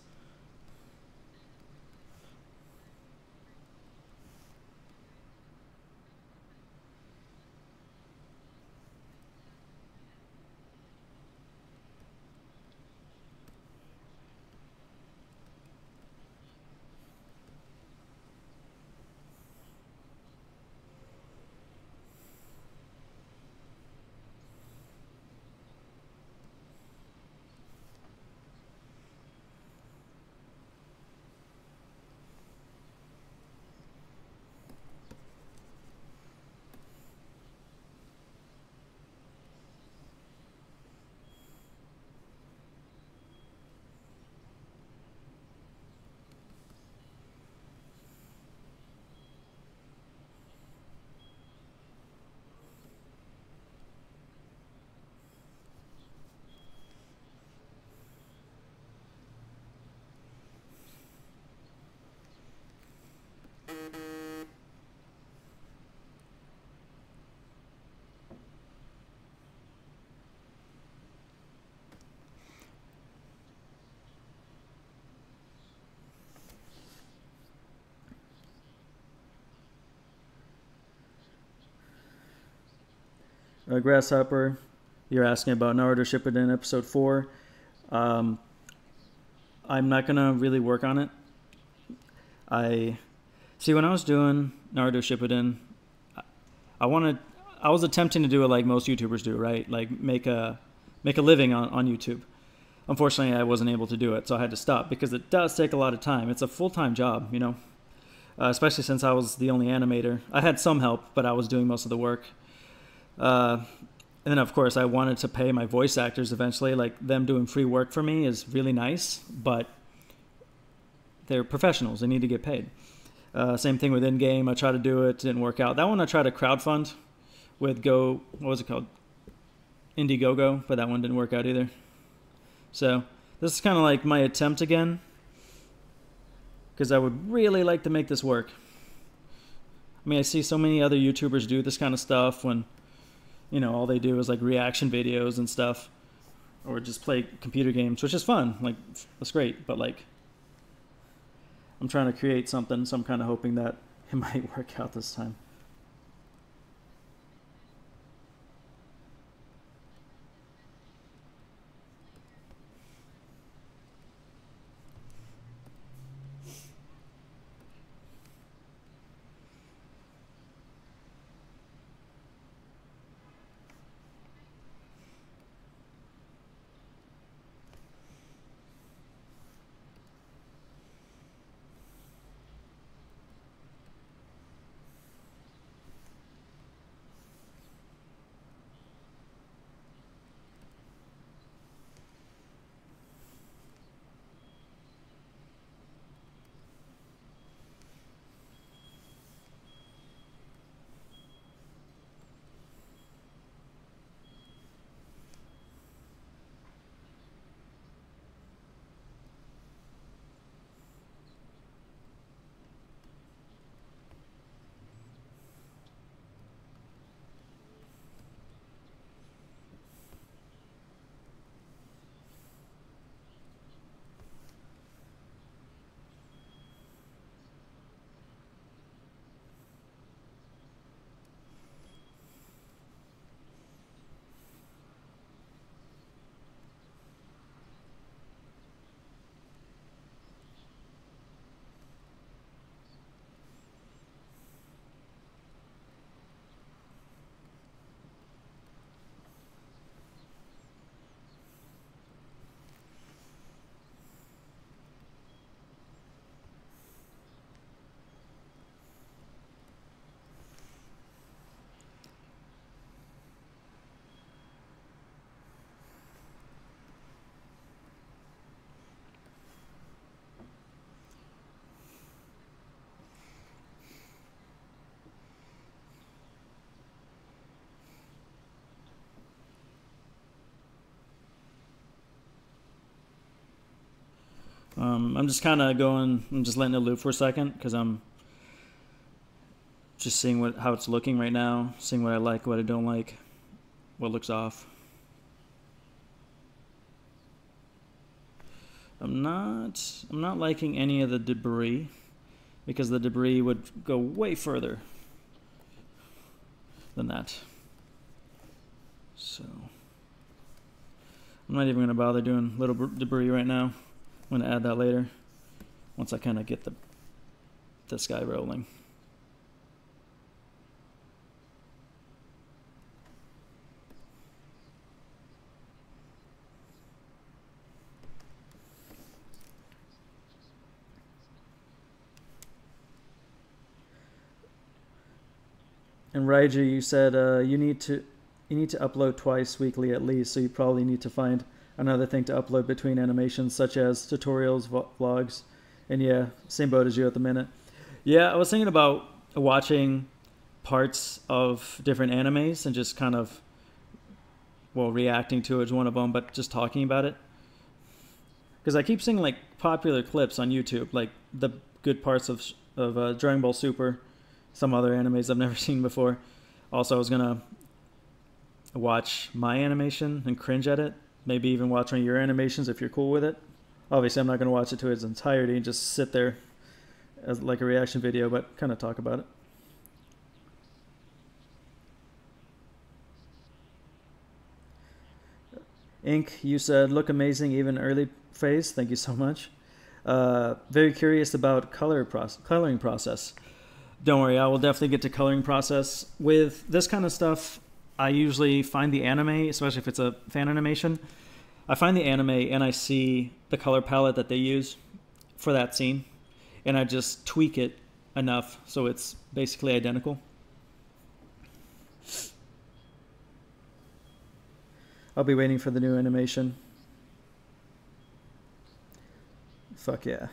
Grasshopper, you're asking about Naruto Shippuden episode 4. I'm not gonna really work on it. I see when I was doing Naruto Shippuden, I was attempting to do it like most YouTubers do, right? Like make a living on YouTube. Unfortunately, I wasn't able to do it, so I had to stop because it does take a lot of time. It's a full-time job, you know, especially since I was the only animator. I had some help, but I was doing most of the work. And then, of course, I wanted to pay my voice actors eventually. Like, them doing free work for me is really nice, but they're professionals. They need to get paid. Same thing with in-game. I tried to do it. Didn't work out. That one I tried to crowdfund with what was it called? Indiegogo, but that one didn't work out either. So this is kind of like my attempt again, because I would really like to make this work. I mean, I see so many other YouTubers do this kind of stuff when, you know, all they do is like reaction videos and stuff, or just play computer games, which is fun. Like, that's great. But like, I'm trying to create something, so I'm kind of hoping that it might work out this time. I'm just kind of going. I'm just letting it loop for a second because I'm just seeing how it's looking right now, seeing what I like, what I don't like, what looks off. I'm not liking any of the debris because the debris would go way further than that. So I'm not even going to bother doing little debris right now. I'm going to add that later once I kind of get the sky rolling. And Raiju, you said you need to upload twice weekly at least, so you probably need to find another thing to upload between animations, such as tutorials, vlogs, and yeah, same boat as you at the minute. Yeah, I was thinking about watching parts of different animes and just kind of, well, reacting to it is one of them, but just talking about it. Because I keep seeing like popular clips on YouTube, like the good parts of Dragon Ball Super, some other animes I've never seen before. Also, I was gonna watch my animation and cringe at it. Maybe even watch one of your animations if you're cool with it. Obviously, I'm not gonna watch it to its entirety and just sit there as like a reaction video, but kind of talk about it. Ink, you said look amazing even early phase. Thank you so much. Very curious about coloring process. Don't worry, I will definitely get to coloring process. With this kind of stuff, I usually find the anime, especially if it's a fan animation. I find the anime and I see the color palette that they use for that scene, and I just tweak it enough so it's basically identical. I'll be waiting for the new animation. Fuck yeah.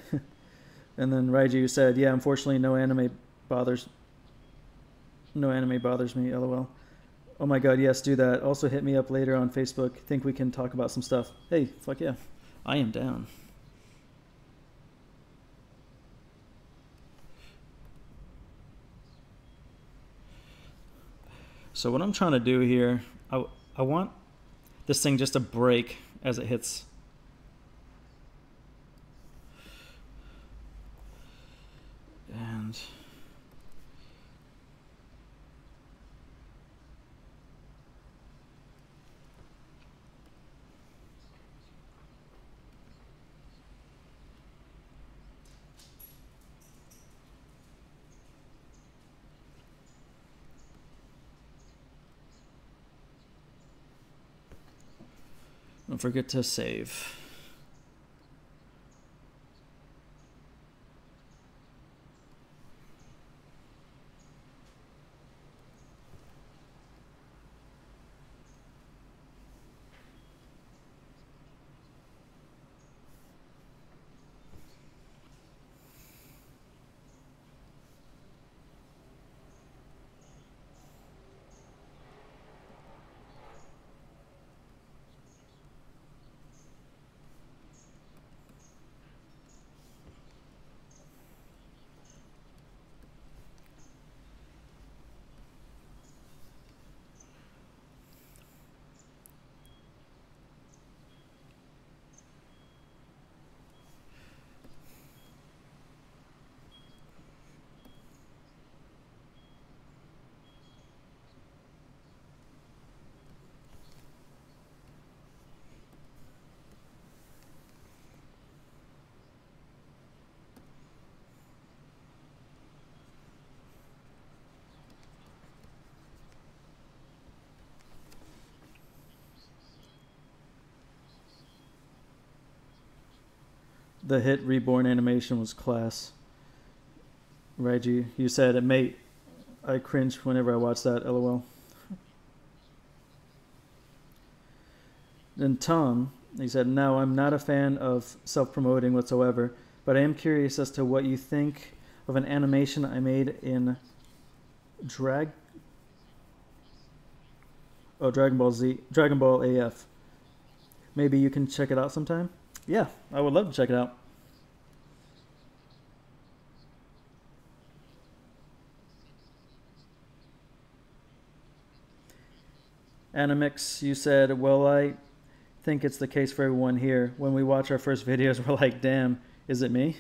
And then Raiju said, yeah, unfortunately no anime bothers me, lol. Oh my god, yes, do that. Also hit me up later on Facebook. Think we can talk about some stuff. Hey, fuck yeah. I am down. So what I'm trying to do here, I want this thing just to break as it hits. And don't forget to save. The hit Reborn animation was class. Reggie, you said it, mate. I cringe whenever I watch that, lol. Then Tom, he said, no, I'm not a fan of self-promoting whatsoever, but I am curious as to what you think of an animation I made in Dragon Ball AF. Maybe you can check it out sometime? Yeah, I would love to check it out. Animix, you said, well, I think it's the case for everyone here. When we watch our first videos, we're like, damn, is it me?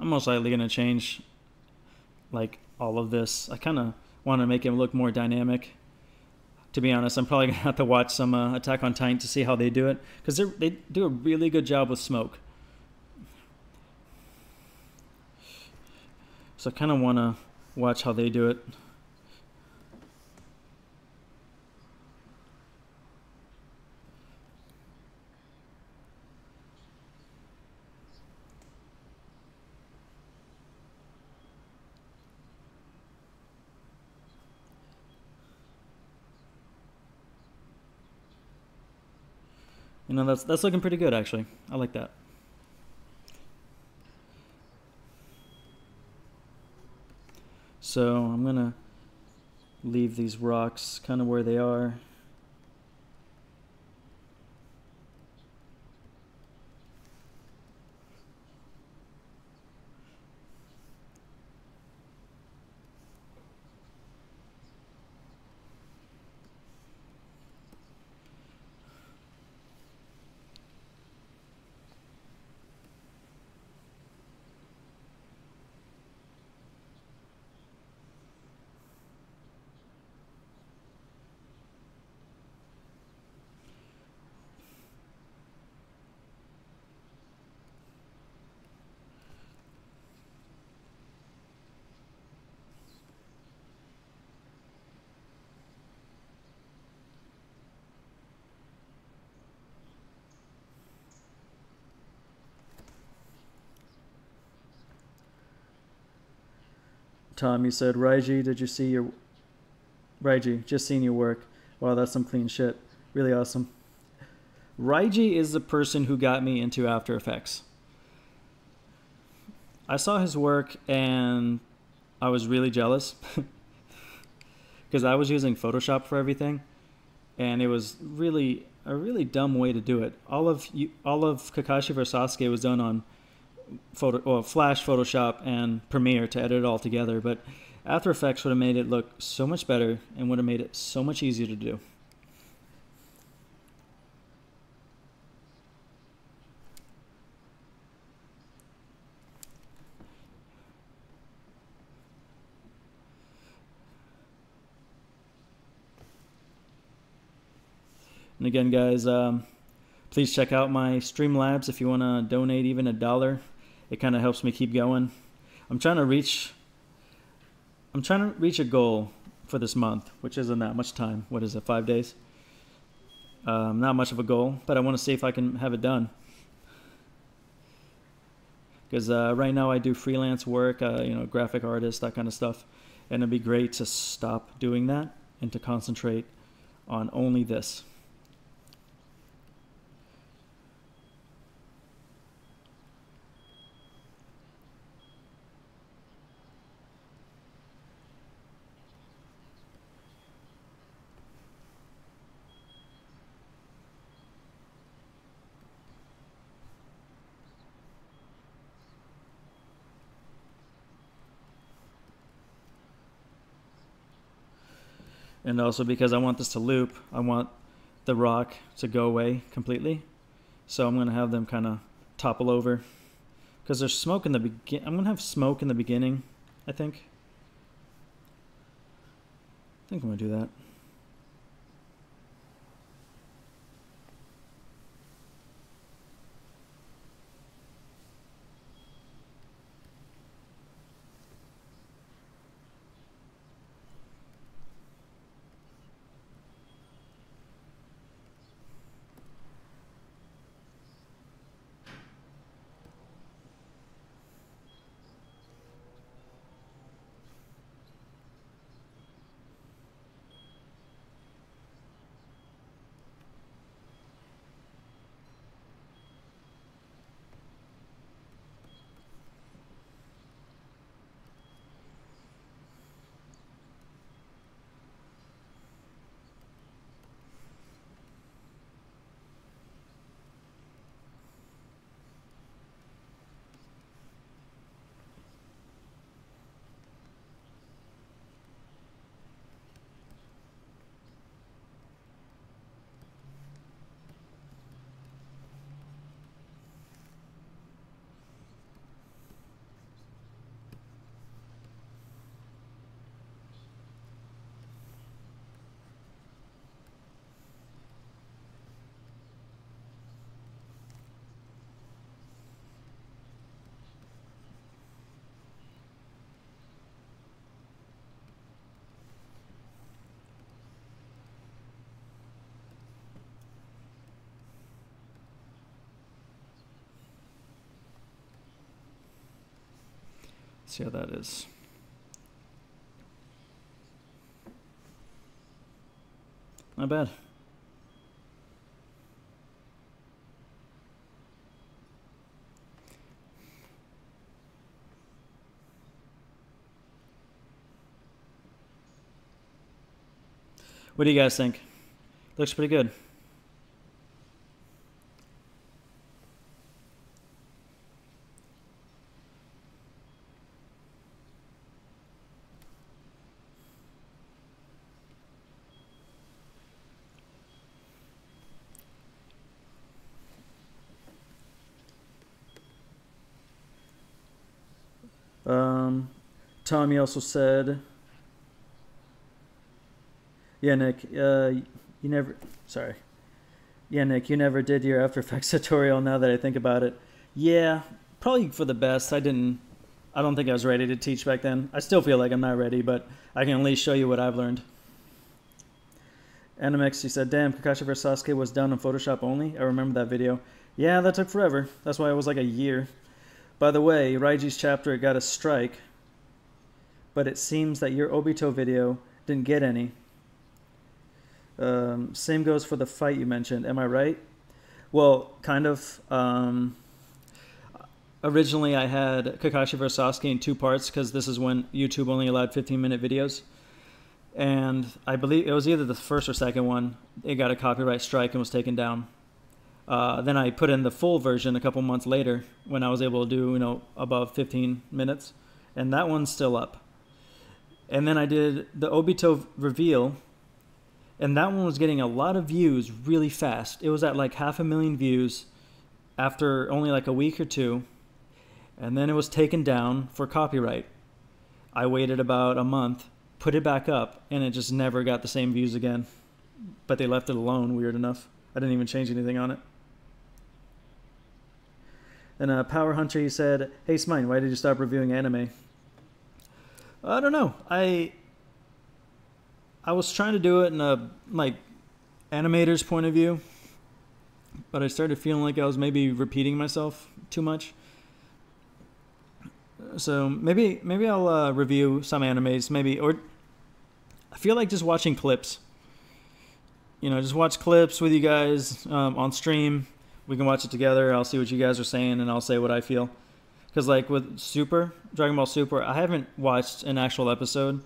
I'm most likely going to change like all of this. I kind of want to make him look more dynamic. To be honest, I'm probably going to have to watch some Attack on Titan to see how they do it, because they do a really good job with smoke. So I kind of want to watch how they do it. You know, that's looking pretty good, actually. I like that. So I'm going to leave these rocks kind of where they are. Tom, you said, Raiji, did you see your... Raiji, just seen your work. Wow, that's some clean shit. Really awesome. Raiji is the person who got me into After Effects. I saw his work and I was really jealous because I was using Photoshop for everything, and it was really a really dumb way to do it. All of Kakashi vs Sasuke was done on Flash, Photoshop, and Premiere to edit it all together, but After Effects would have made it look so much better and would have made it so much easier to do. And again, guys, please check out my Streamlabs if you want to donate even $1. It kind of helps me keep going. I'm trying to reach a goal for this month, which isn't that much time. What is it, 5 days? Not much of a goal, but I want to see if I can have it done. Because right now I do freelance work, graphic artist, that kind of stuff. And it'd be great to stop doing that and to concentrate on only this. And also because I want this to loop, I want the rock to go away completely. So I'm going to have them kind of topple over. Because there's smoke in the beginning. I'm going to have smoke in the beginning, I think. I'm going to do that. see how that is. Not bad. What do you guys think? Looks pretty good. Tommy also said, yeah, Nick, you never, sorry. Yeah, Nick, you never did your After Effects tutorial now that I think about it. Yeah, probably for the best. I don't think I was ready to teach back then. I still feel like I'm not ready, but I can at least show you what I've learned. Animex, he said, damn, Kakashi vs. Sasuke was done in Photoshop only? I remember that video. Yeah, that took forever. That's why it was like a year. By the way, Raiji's chapter got a strike, but it seems that your Obito video didn't get any. Same goes for the fight you mentioned. Am I right? Well, kind of. Originally, I had Kakashi vs. Sasuke in 2 parts because this is when YouTube only allowed 15-minute videos. And I believe it was either the first or second one. It got a copyright strike and was taken down. Then I put in the full version a couple months later when I was able to do, above 15 minutes. And that one's still up. And then I did the Obito reveal, and that one was getting a lot of views really fast. It was at like 500,000 views after only like a week or 2. And then it was taken down for copyright. I waited about a month, put it back up, and it just never got the same views again. But they left it alone, weird enough. I didn't even change anything on it. And Power Hunter, he said, hey Smine, why did you stop reviewing anime? I don't know. I was trying to do it in a animator's point of view, but I started feeling like I was maybe repeating myself too much. So maybe I'll review some animes, or I feel like just watching clips. Just watch clips with you guys on stream. We can watch it together. I'll see what you guys are saying, and I'll say what I feel. Because like with Dragon Ball Super, I haven't watched an actual episode.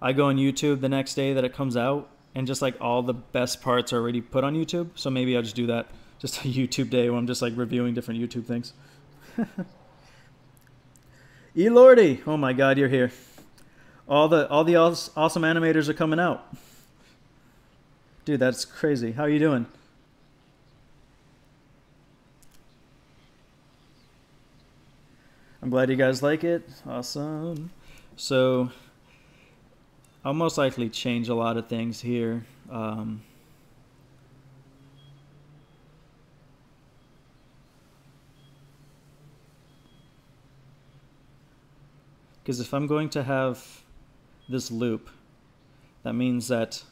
I go on YouTube the next day that it comes out, and just like all the best parts are already put on YouTube. So maybe I'll just do that. Just a YouTube day where I'm just like reviewing different YouTube things. Elordi, oh my God, you're here. All the awesome animators are coming out. Dude, that's crazy. How are you doing? I'm glad you guys like it. Awesome. So I'll most likely change a lot of things here. Because if I'm going to have this loop, that means that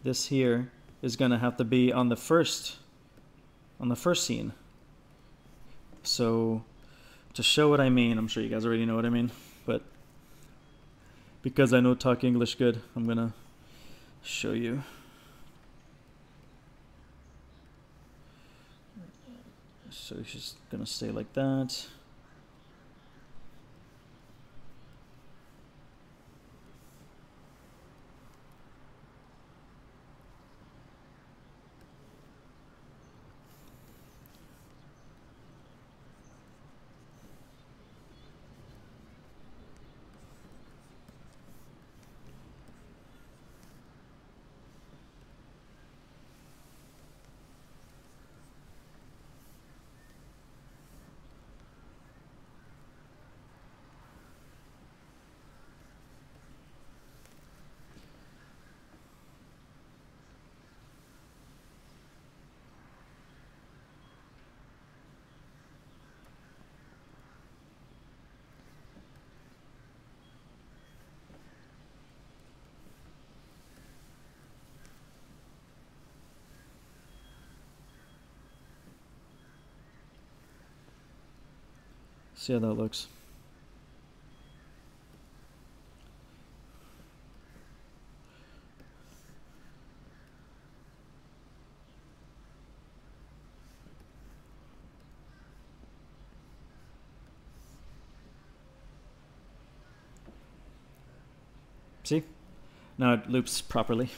this here is going to have to be on the first scene. So to show what I mean, I'm sure you guys already know what I mean, but because I know talk English good, I'm going to show you. So it's just going to stay like that. See how that looks. See? Now it loops properly.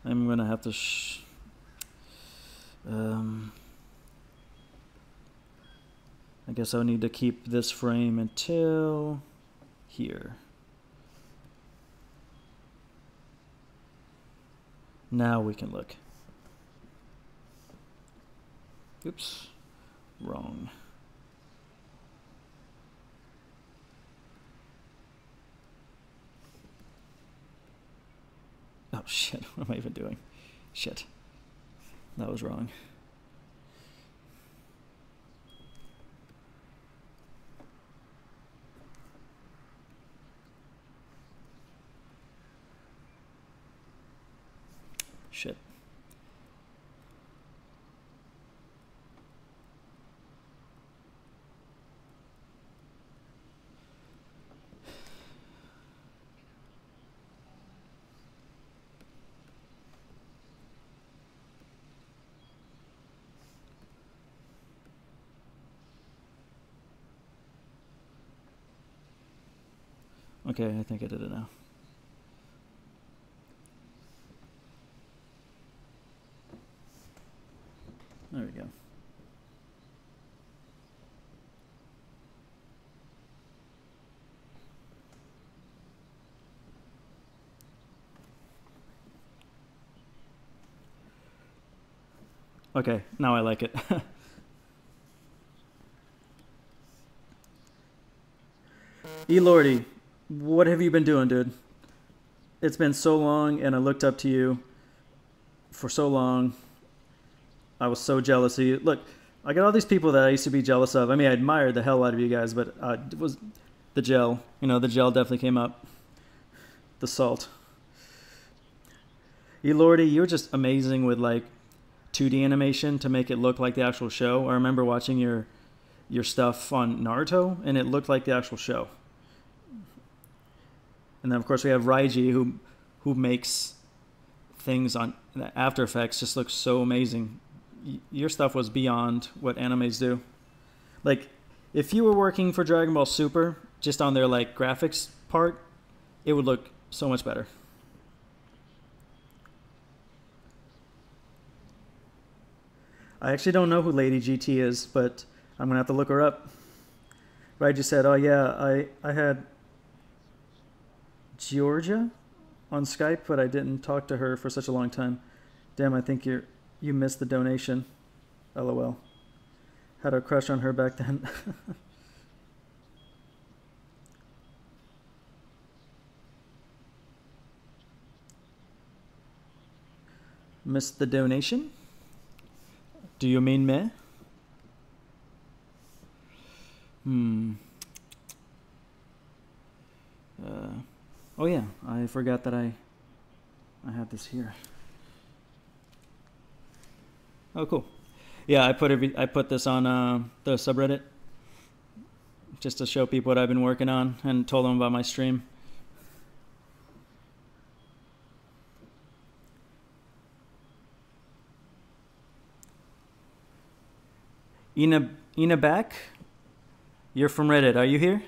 I'm gonna have to I guess I'll need to keep this frame until here. Now we can look. Oops, wrong. Oh shit, what am I even doing? Shit, that was wrong. Shit. Okay, I think I did it now. There we go. Okay, now I like it. Elordi, what have you been doing, dude? It's been so long, and I looked up to you for so long. I was so jealous of you. Look, I got all these people that I used to be jealous of. I mean, I admired the hell out of you guys, but it was the gel. You know, the gel definitely came up. The salt. Elordi, you're just amazing with like 2D animation to make it look like the actual show. I remember watching your stuff on Naruto, and it looked like the actual show. And then of course we have Raiji, who makes things on After Effects just look so amazing. Your stuff was beyond what animes do. Like, if you were working for Dragon Ball Super, just on their like graphics part, it would look so much better. I actually don't know who Lady GT is, but I'm gonna have to look her up. Raiji said, "Oh yeah, I had Georgia on Skype, but I didn't talk to her for such a long time. Damn, I think you missed the donation. LOL. Had a crush on her back then." Missed the donation? Do you mean me? Oh yeah, I forgot that I had this here. Oh cool. Yeah, I put this on the subreddit just to show people what I've been working on and told them about my stream. Ina back? You're from Reddit. Are you here?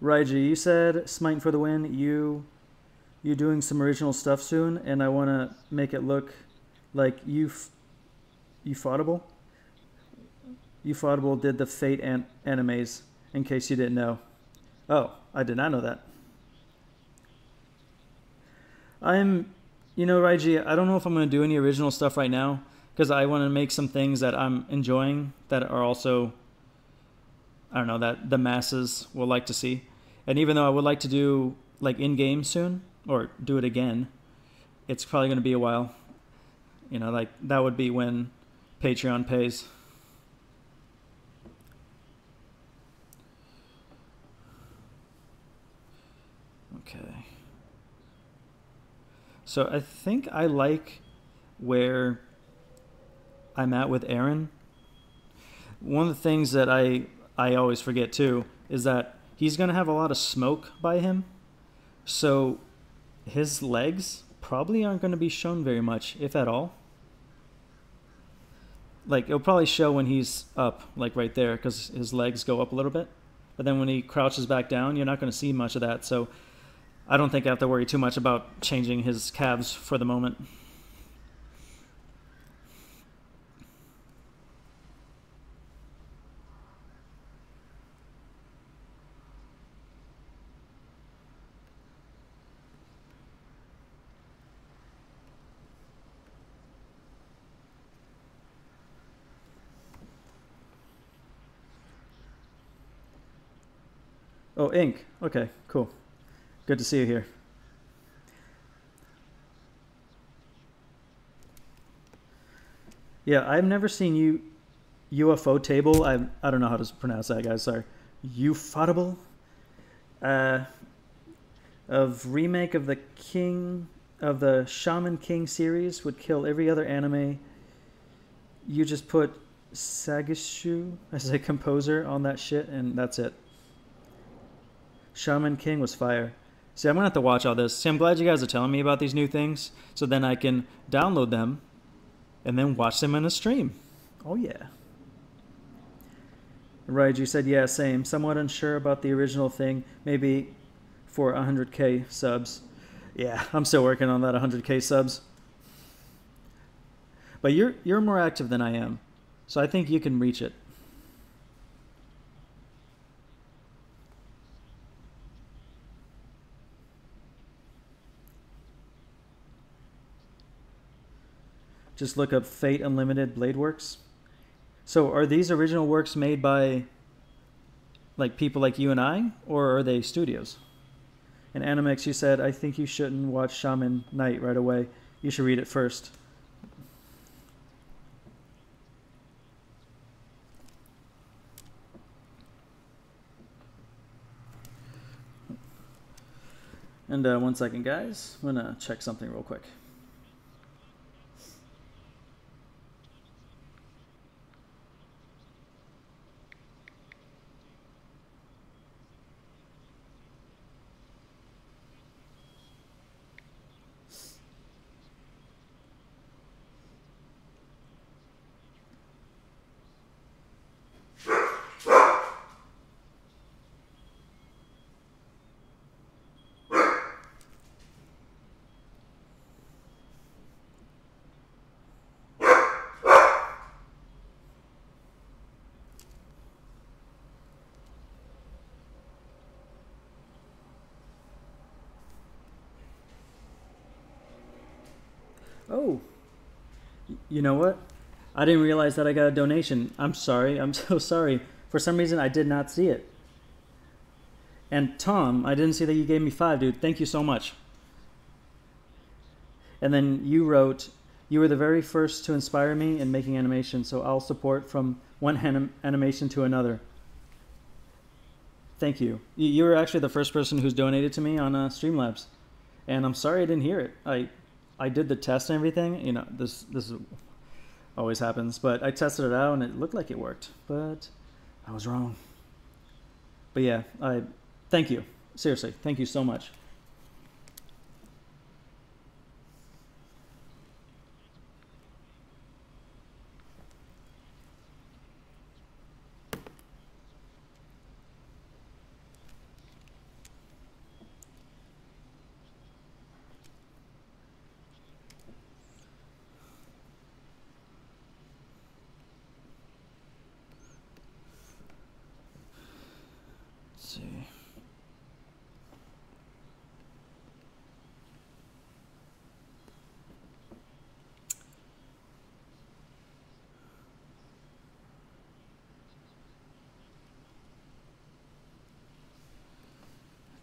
Raiji, you said Smite for the win. You doing some original stuff soon, and I want to make it look like Ufotable. Ufotable did the Fate animes, in case you didn't know. Oh, I did not know that. You know, Raiji, I don't know if I'm going to do any original stuff right now, because I want to make some things that I'm enjoying that are also, I don't know, that the masses will like to see. And even though I would like to do like in-game soon, or do it again, it's probably going to be a while. You know, like that would be when Patreon pays. Okay. So I think I like where I'm at with Aaron. One of the things that I always forget too is that he's gonna have a lot of smoke by him, so his legs probably aren't gonna be shown very much, if at all. Like, it'll probably show when he's up, like right there, because his legs go up a little bit. But then when he crouches back down, you're not going to see much of that. So I don't think I have to worry too much about changing his calves for the moment. Oh, ink. Okay, cool. Good to see you here. Yeah, I've never seen UFO table. I don't know how to pronounce that, guys. Sorry. Ufotable. Of remake of the Shaman King series would kill every other anime. You just put Sagishu as a composer on that shit, and that's it. Shaman King was fire. See, I'm gonna have to watch all this. See, I'm glad you guys are telling me about these new things, so then I can download them and then watch them in a stream. Oh yeah. Right, you said yeah, same. Somewhat unsure about the original thing. Maybe for 100k subs. Yeah, I'm still working on that 100k subs. But you're more active than I am, so I think you can reach it. Just look up Fate Unlimited Blade Works. So are these original works made by like people like you and I, or are they studios? And Animex, you said, I think you shouldn't watch Shaman Knight right away. You should read it first. And 1 second, guys. I'm gonna check something real quick. Oh, you know what? I didn't realize that I got a donation. I'm sorry. I'm so sorry. For some reason, I did not see it. And Tom, I didn't see that you gave me 5, dude. Thank you so much. And then you wrote, you were the very first to inspire me in making animation, so I'll support from one animation to another. Thank you. You were actually the first person who's donated to me on Streamlabs. And I'm sorry I didn't hear it. I did the test and everything. You know, this always happens. But I tested it out and it looked like it worked. But I was wrong. But yeah, thank you. Seriously, thank you so much.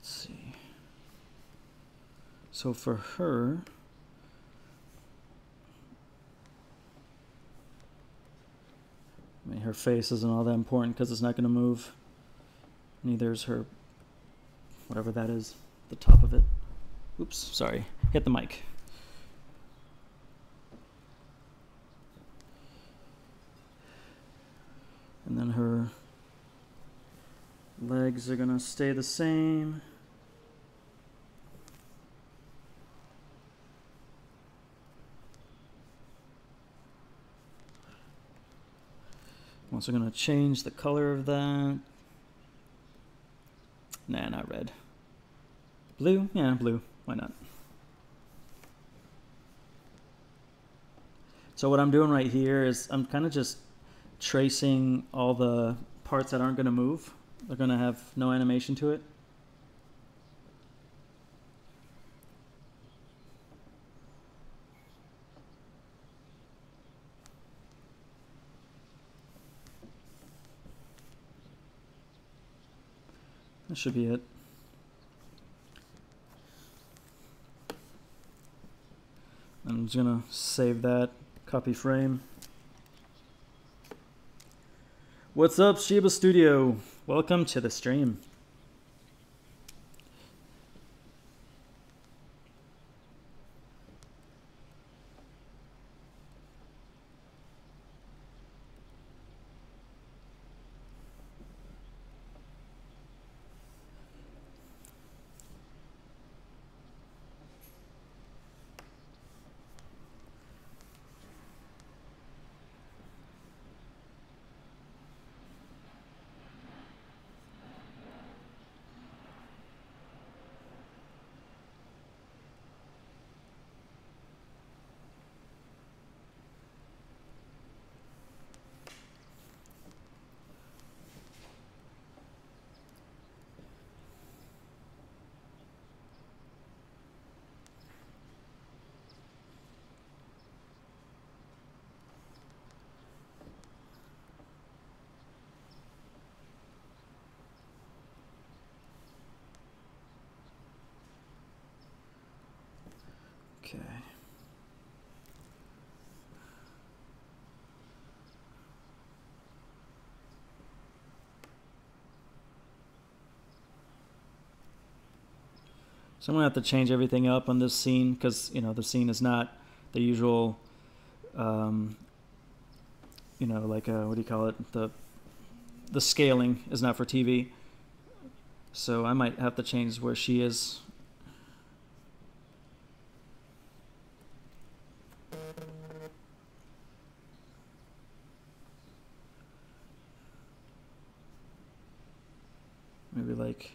Let's see. So for her, I mean, her face isn't all that important because it's not going to move. Neither is her, whatever that is, the top of it. Oops, sorry, hit the mic. And then her Legs are gonna stay the same. I'm also gonna change the color of that. Nah, not red. Blue? Yeah, blue. Why not? So what I'm doing right here is I'm kind of just tracing all the parts that aren't going to move. They're going to have no animation to it. That should be it. I'm just going to save that, copy frame. What's up, Shiba Studio? Welcome to the stream. Okay. So I'm gonna have to change everything up on this scene because the scene is not the usual, like what do you call it? The scaling is not for TV. So I might have to change where she is. Maybe like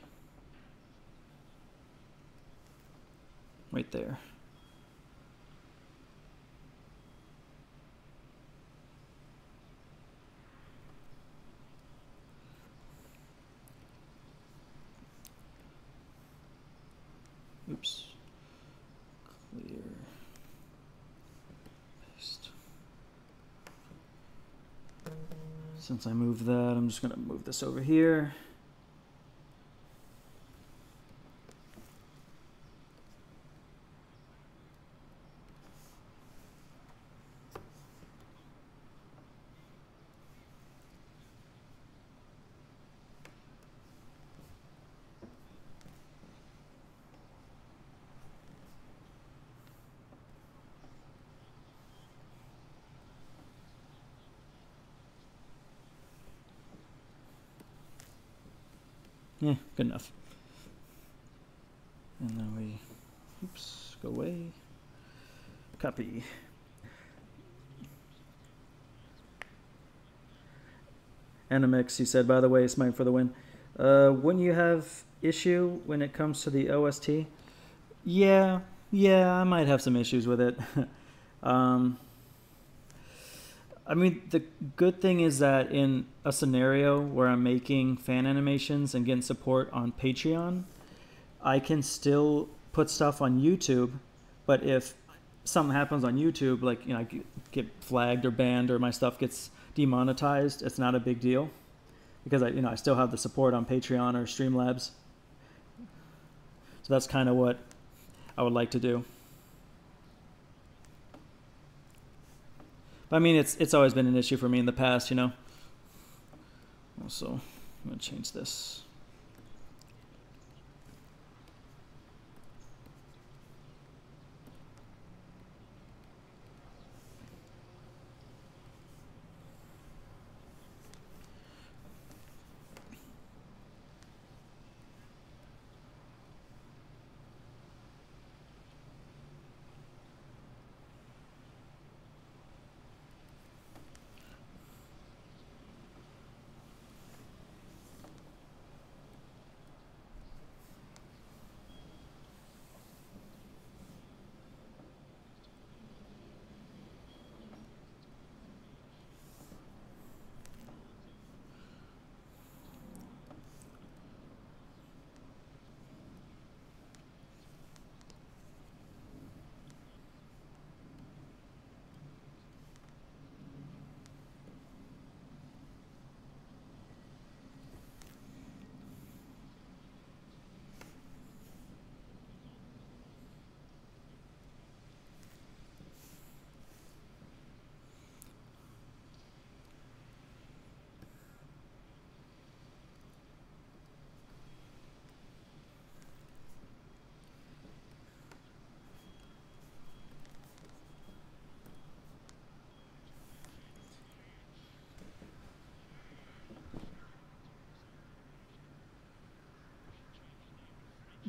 right there. Oops. Clear. Paste. Since I moved that, I'm just going to move this over here. Yeah, good enough. And then we, oops, go away. Copy. Animate, you said, by the way, Smite for the win. When you have issue when it comes to the OST, yeah, I might have some issues with it. I mean, the good thing is that in a scenario where I'm making fan animations and getting support on Patreon, I can still put stuff on YouTube, but if something happens on YouTube, like I get flagged or banned or my stuff gets demonetized, it's not a big deal because I still have the support on Patreon or Streamlabs. So that's kind of what I would like to do. But I mean, it's always been an issue for me in the past, Also, I'm gonna change this.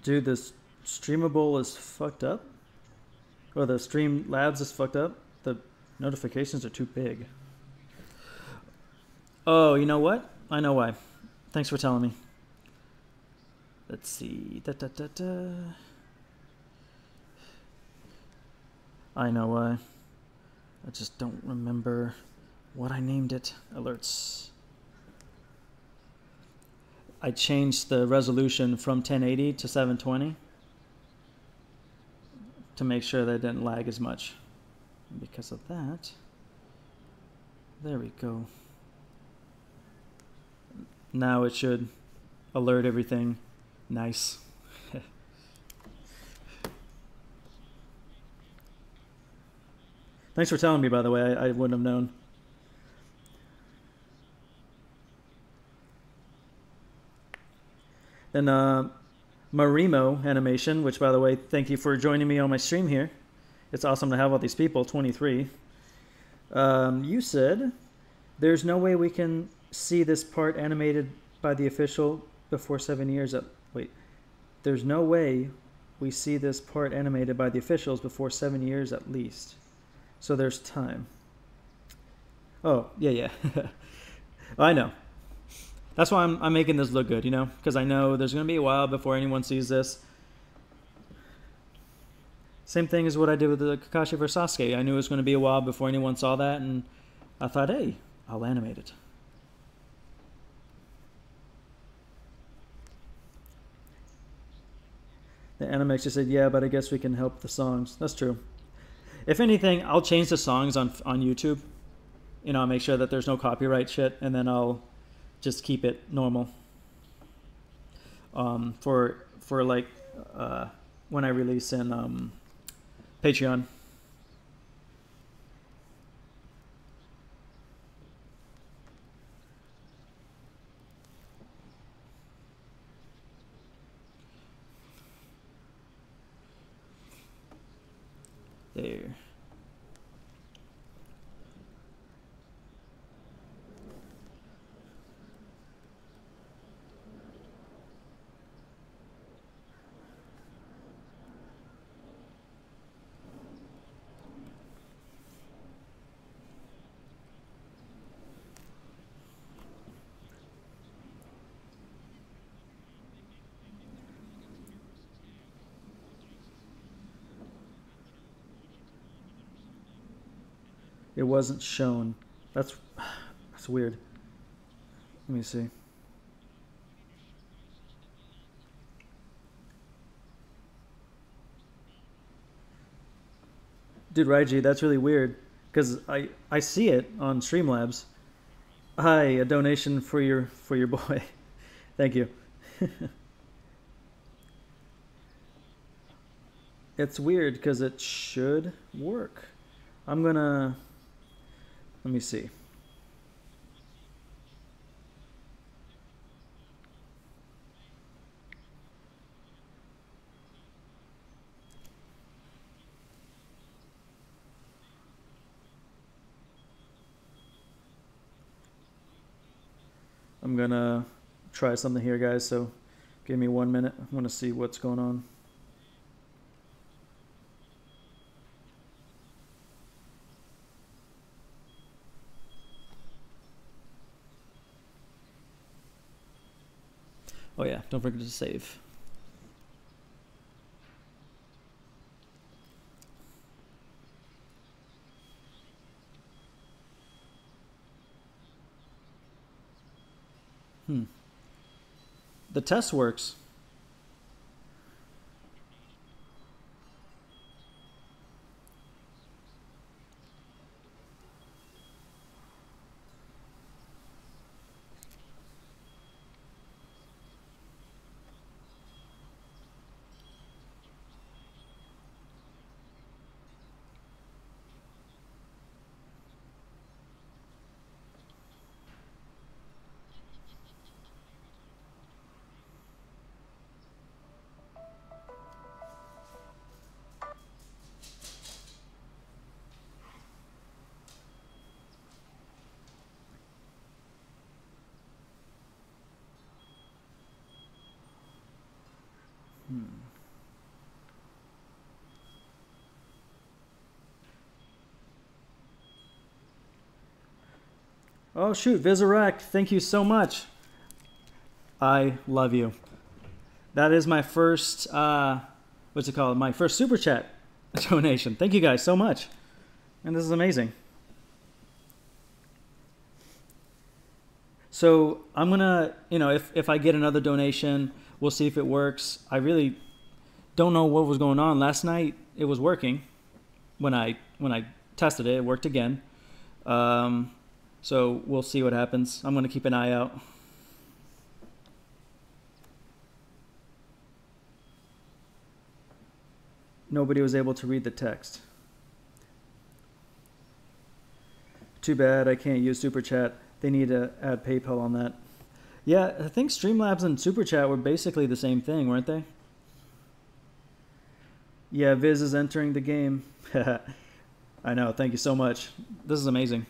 Dude, this streamable is fucked up. Or the stream labs is fucked up. The notifications are too big. Oh, you know what? I know why. Thanks for telling me. Let's see. Da, da, da, da. I know why. I just don't remember what I named it. Alerts. I changed the resolution from 1080 to 720 to make sure that it didn't lag as much. And because of that, there we go. Now it should alert everything nice. Thanks for telling me, by the way. I wouldn't have known. Then Marimo Animation, which, by the way, thank you for joining me on my stream here. It's awesome to have all these people, 23. You said, there's no way we can see this part animated by the official before 7 years. Wait, there's no way we see this part animated by the officials before 7 years at least. So there's time. Oh, yeah. I know. That's why I'm making this look good, you know? Because I know there's going to be a while before anyone sees this. Same thing as what I did with the Kakashi vs. Sasuke. I knew it was going to be a while before anyone saw that, and I thought, hey, I'll animate it. The Animate just said, yeah, but I guess we can help the songs. That's true. If anything, I'll change the songs on YouTube. You know, I'll make sure that there's no copyright shit, and then I'll just keep it normal. For like when I release in Patreon. There. It wasn't shown. That's weird. Let me see. Dude, Raiji, that's really weird. Because I see it on Streamlabs. Hi, a donation for your boy. Thank you. It's weird because it should work. I'm gonna... Let me see. I'm gonna try something here, guys, so give me 1 minute. I want to see what's going on. Oh yeah, don't forget to save. The test works. Oh shoot, Vizarek, thank you so much. I love you. That is my first, what's it called? My first super chat donation. Thank you guys so much. And this is amazing. So I'm gonna, if I get another donation, we'll see if it works. I really don't know what was going on. Last night it was working. When I tested it, it worked again. So we'll see what happens. I'm gonna keep an eye out. Nobody was able to read the text. Too bad I can't use Super Chat. They need to add PayPal on that. Yeah, I think Streamlabs and Super Chat were basically the same thing, weren't they? Yeah, Viz is entering the game. I know, thank you so much. This is amazing.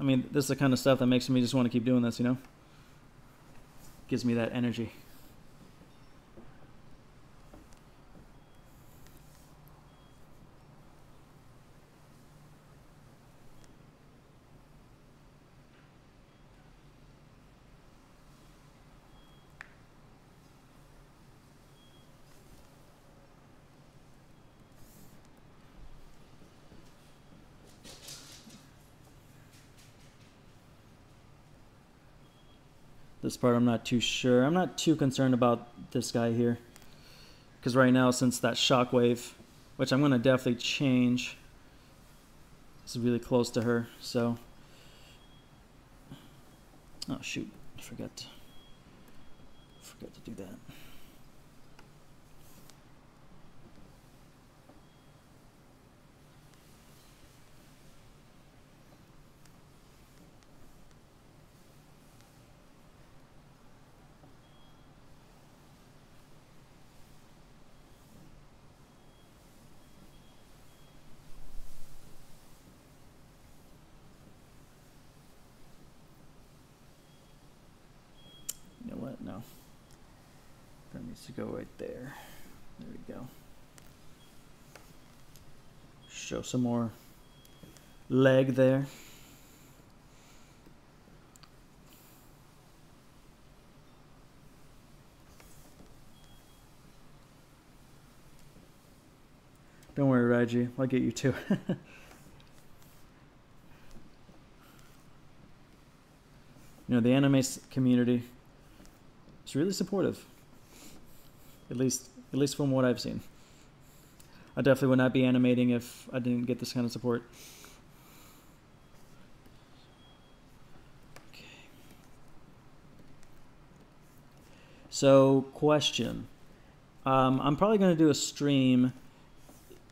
I mean, this is the kind of stuff that makes me just want to keep doing this, Gives me that energy. This part I'm not too sure. I'm not too concerned about this guy here. Because right now, since that shockwave, which I'm going to definitely change, is really close to her, so... Oh shoot, I forgot to do that. No. That needs to go right there. There we go. Show some more leg there. Don't worry, Raji. I'll get you too. The anime community is really supportive. At least from what I've seen. I definitely would not be animating if I didn't get this kind of support. Okay. So, question. I'm probably going to do a stream,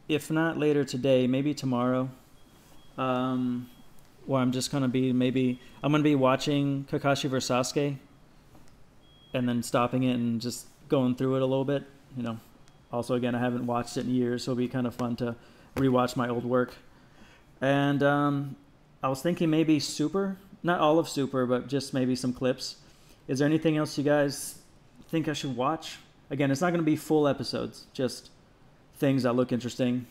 if not later today, maybe tomorrow. Where I'm just going to be I'm going to be watching Kakashi vs. Sasuke and then stopping it and just going through it a little bit. Also, again, I haven't watched it in years, so it'll be kind of fun to rewatch my old work. And I was thinking maybe Super, not all of Super, but just maybe some clips. Is there anything else you guys think I should watch? Again, it's not going to be full episodes, just things that look interesting.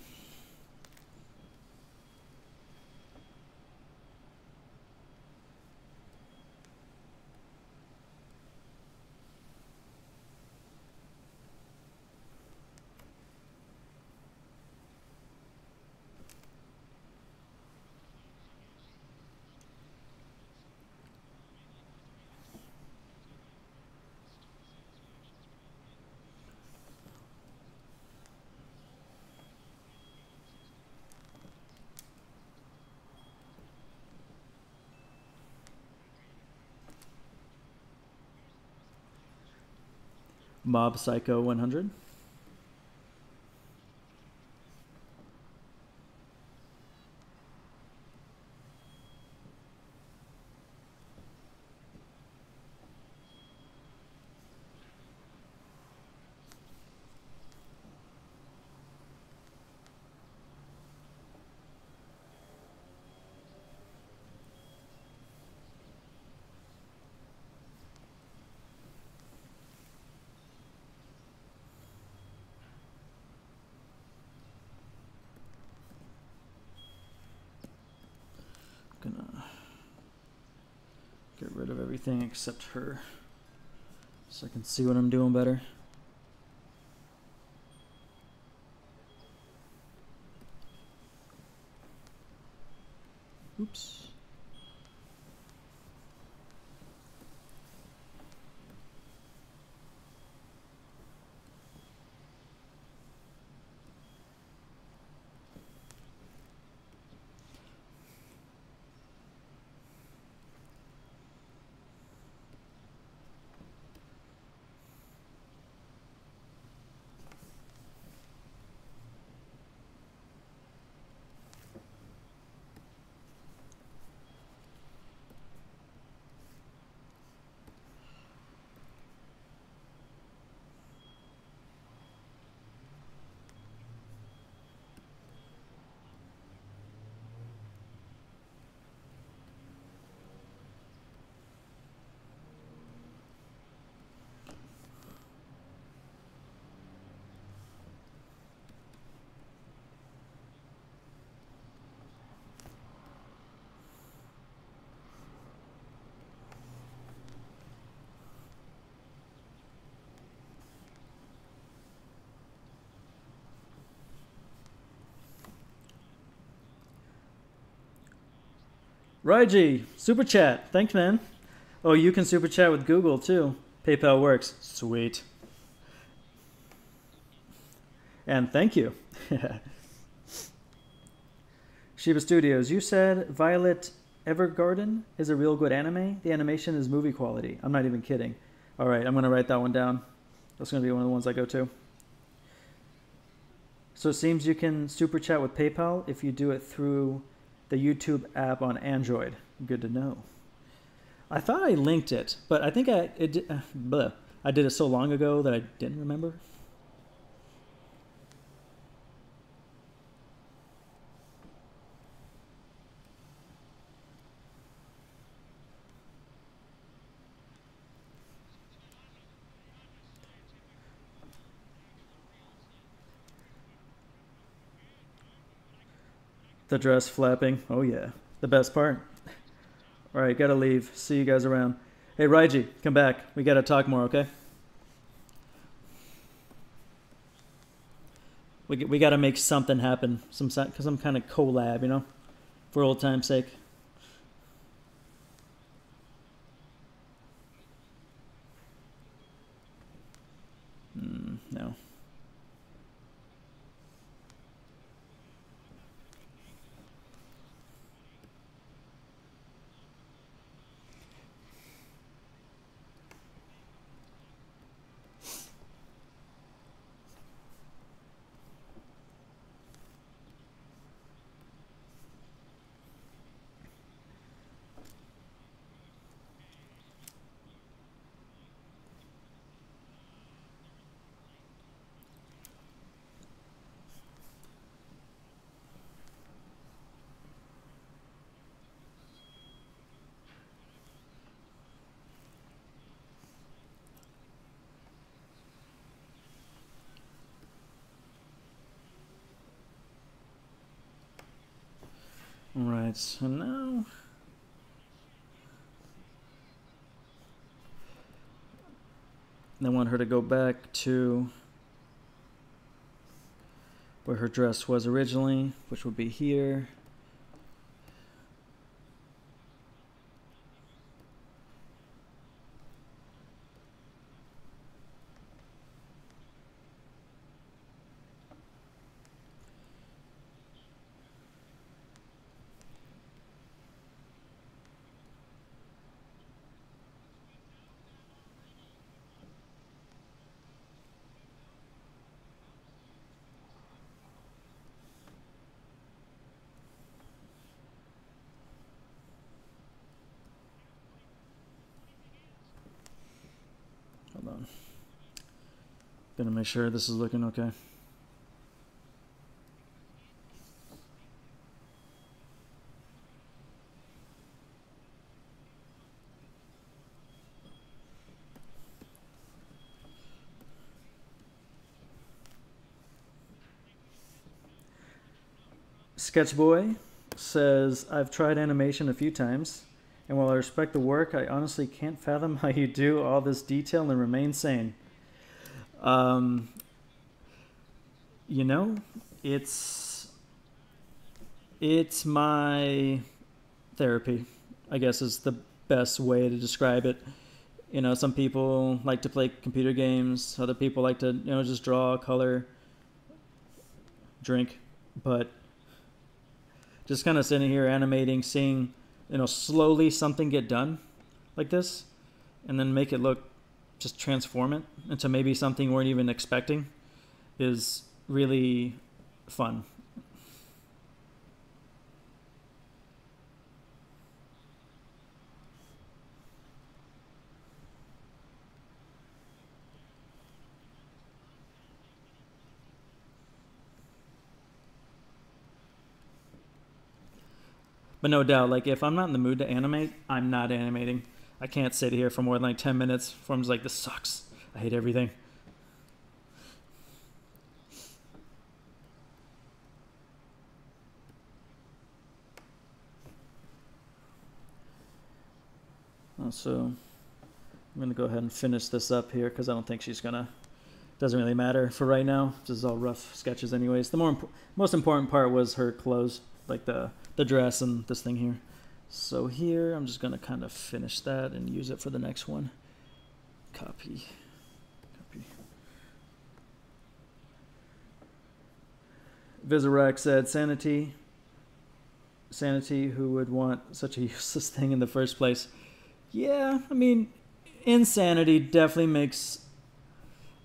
Mob Psycho 100. Gonna get rid of everything except her so I can see what I'm doing better. Oops. Raiji, super chat. Thanks, man. Oh, you can super chat with Google too. PayPal works. Sweet. And thank you. Shiba Studios, you said Violet Evergarden is a real good anime? The animation is movie quality. I'm not even kidding. All right, I'm going to write that one down. That's going to be one of the ones I go to. So it seems you can super chat with PayPal if you do it through the YouTube app on Android. Good to know. I thought I linked it, but I think I did it so long ago that I didn't remember. The dress flapping. Oh, yeah. The best part. All right, gotta leave. See you guys around. Hey, Raiji, come back. We gotta talk more, okay? We gotta make something happen. Some kind of collab, you know? For old time's sake. No. Alright, so now I want her to go back to where her dress was originally, which would be here. Hold on. Gonna make sure this is looking okay. Sketch Boy, says, I've tried animation a few times, and while I respect the work, I honestly can't fathom how you do all this detail and remain sane. Um, you know, it's my therapy, I guess is the best way to describe it. You know, some people like to play computer games, other people like to, just draw, color, drink, but just kind of sitting here animating, seeing, slowly something get done like this, and then make it look, just transform it into maybe something you weren't even expecting, is really fun. But no doubt, like if I'm not in the mood to animate, I'm not animating. I can't sit here for more than like 10 minutes before I'm just like, this sucks. I hate everything. So I'm going to go ahead and finish this up here because I don't think she's going to, doesn't really matter for right now. This is all rough sketches anyways. The most important part was her clothes, like the dress and this thing here. So here I'm just going to kind of finish that and use it for the next one. Copy. Vizarek said, Sanity, who would want such a useless thing in the first place? Yeah, I mean, insanity definitely makes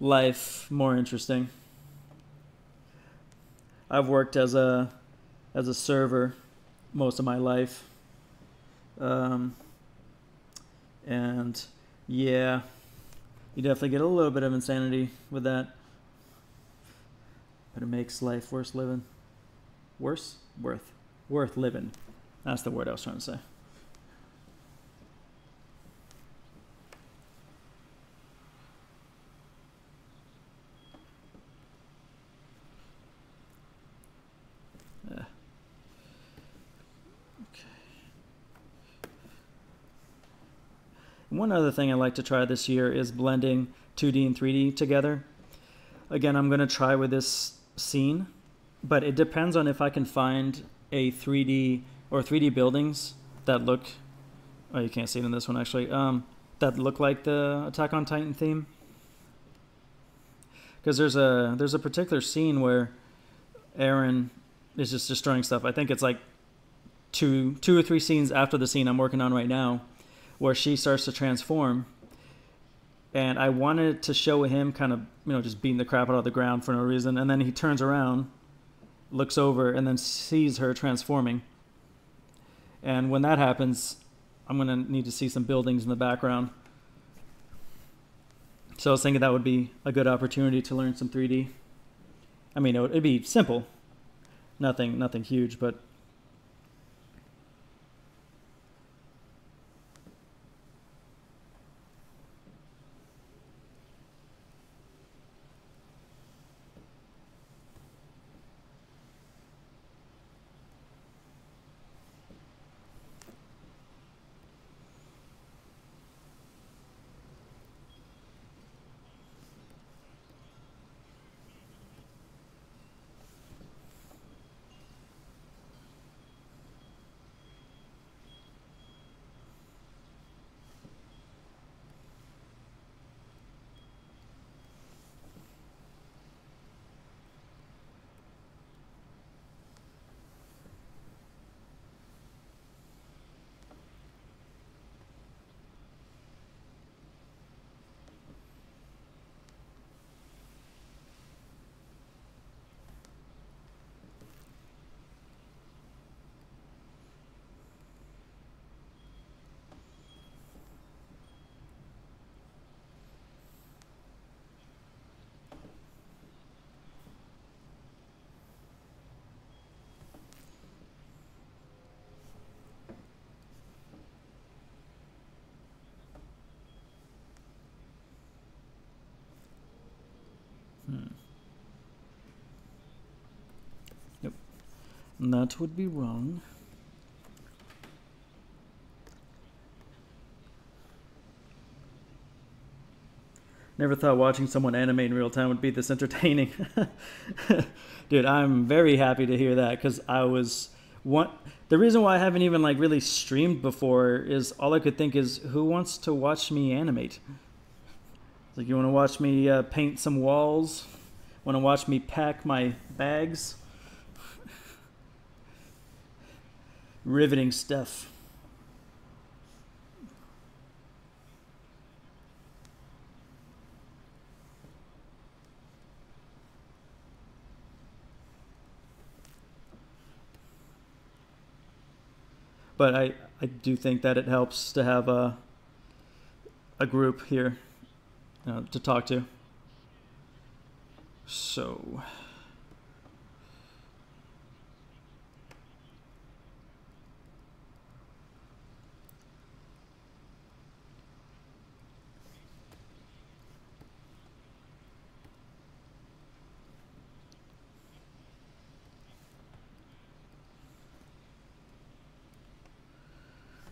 life more interesting. I've worked as a server most of my life, and yeah, you definitely get a little bit of insanity with that, but it makes life worth living. Worth living. That's the word I was trying to say. One other thing I like to try this year is blending 2D and 3D together. Again, I'm going to try with this scene, but it depends on if I can find a 3D or 3D buildings that look, oh, you can't see it in this one actually, that look like the Attack on Titan theme. Because there's a particular scene where Eren is just destroying stuff. I think it's like two or three scenes after the scene I'm working on right now, where she starts to transform, and I wanted to show him kind of, just beating the crap out of the ground for no reason, and then he turns around, looks over, and then sees her transforming. And when that happens, I'm going to need to see some buildings in the background. So I was thinking that would be a good opportunity to learn some 3D. I mean, it'd be simple. Nothing huge, but Nope. That would be wrong. Never thought watching someone animate in real time would be this entertaining. Dude, I'm very happy to hear that because I was one. The reason why I haven't even like really streamed before is all I could think is who wants to watch me animate? Like, you want to watch me paint some walls? Want to watch me pack my bags? Riveting stuff. But I do think that it helps to have a group here to talk to.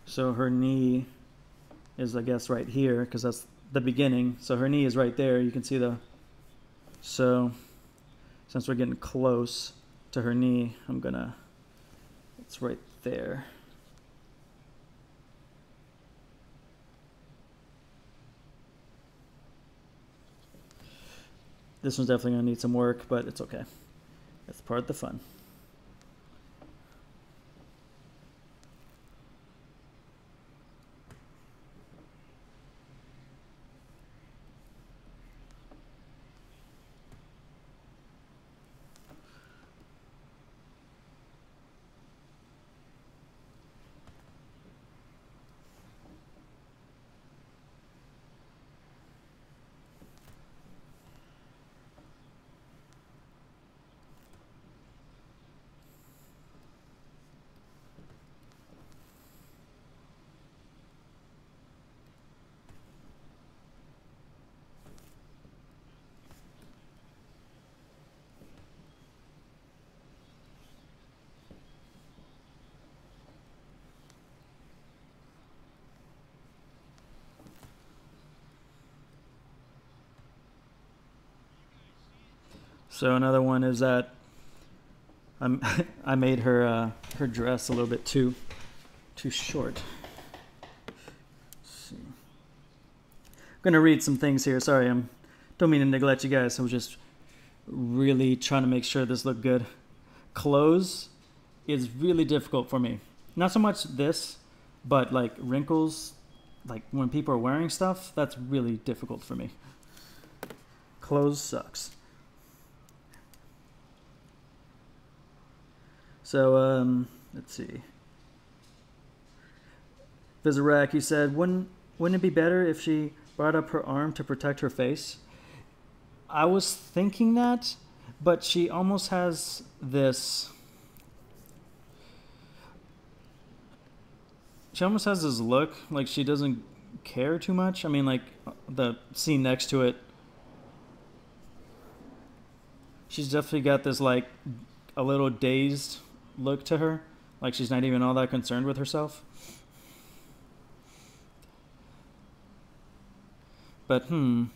So her knee is, I guess, right here because that's the beginning. So her knee is right there. You can see so since we're getting close to her knee, it's right there. This one's definitely gonna need some work, but it's okay. That's part of the fun. So another one is that I made her her dress a little bit too short. Let's see. I'm gonna read some things here. Sorry, don't mean to neglect you guys. I was just really trying to make sure this looked good. Clothes is really difficult for me. Not so much this, but like wrinkles, like when people are wearing stuff, that's really difficult for me. Clothes sucks. So, let's see. Vizirac, he said, wouldn't it be better if she brought up her arm to protect her face? I was thinking that, but she almost has this... She almost has this look like she doesn't care too much. I mean, like, the scene next to it, she's definitely got this, like, a little dazed look to her, like she's not even all that concerned with herself. But I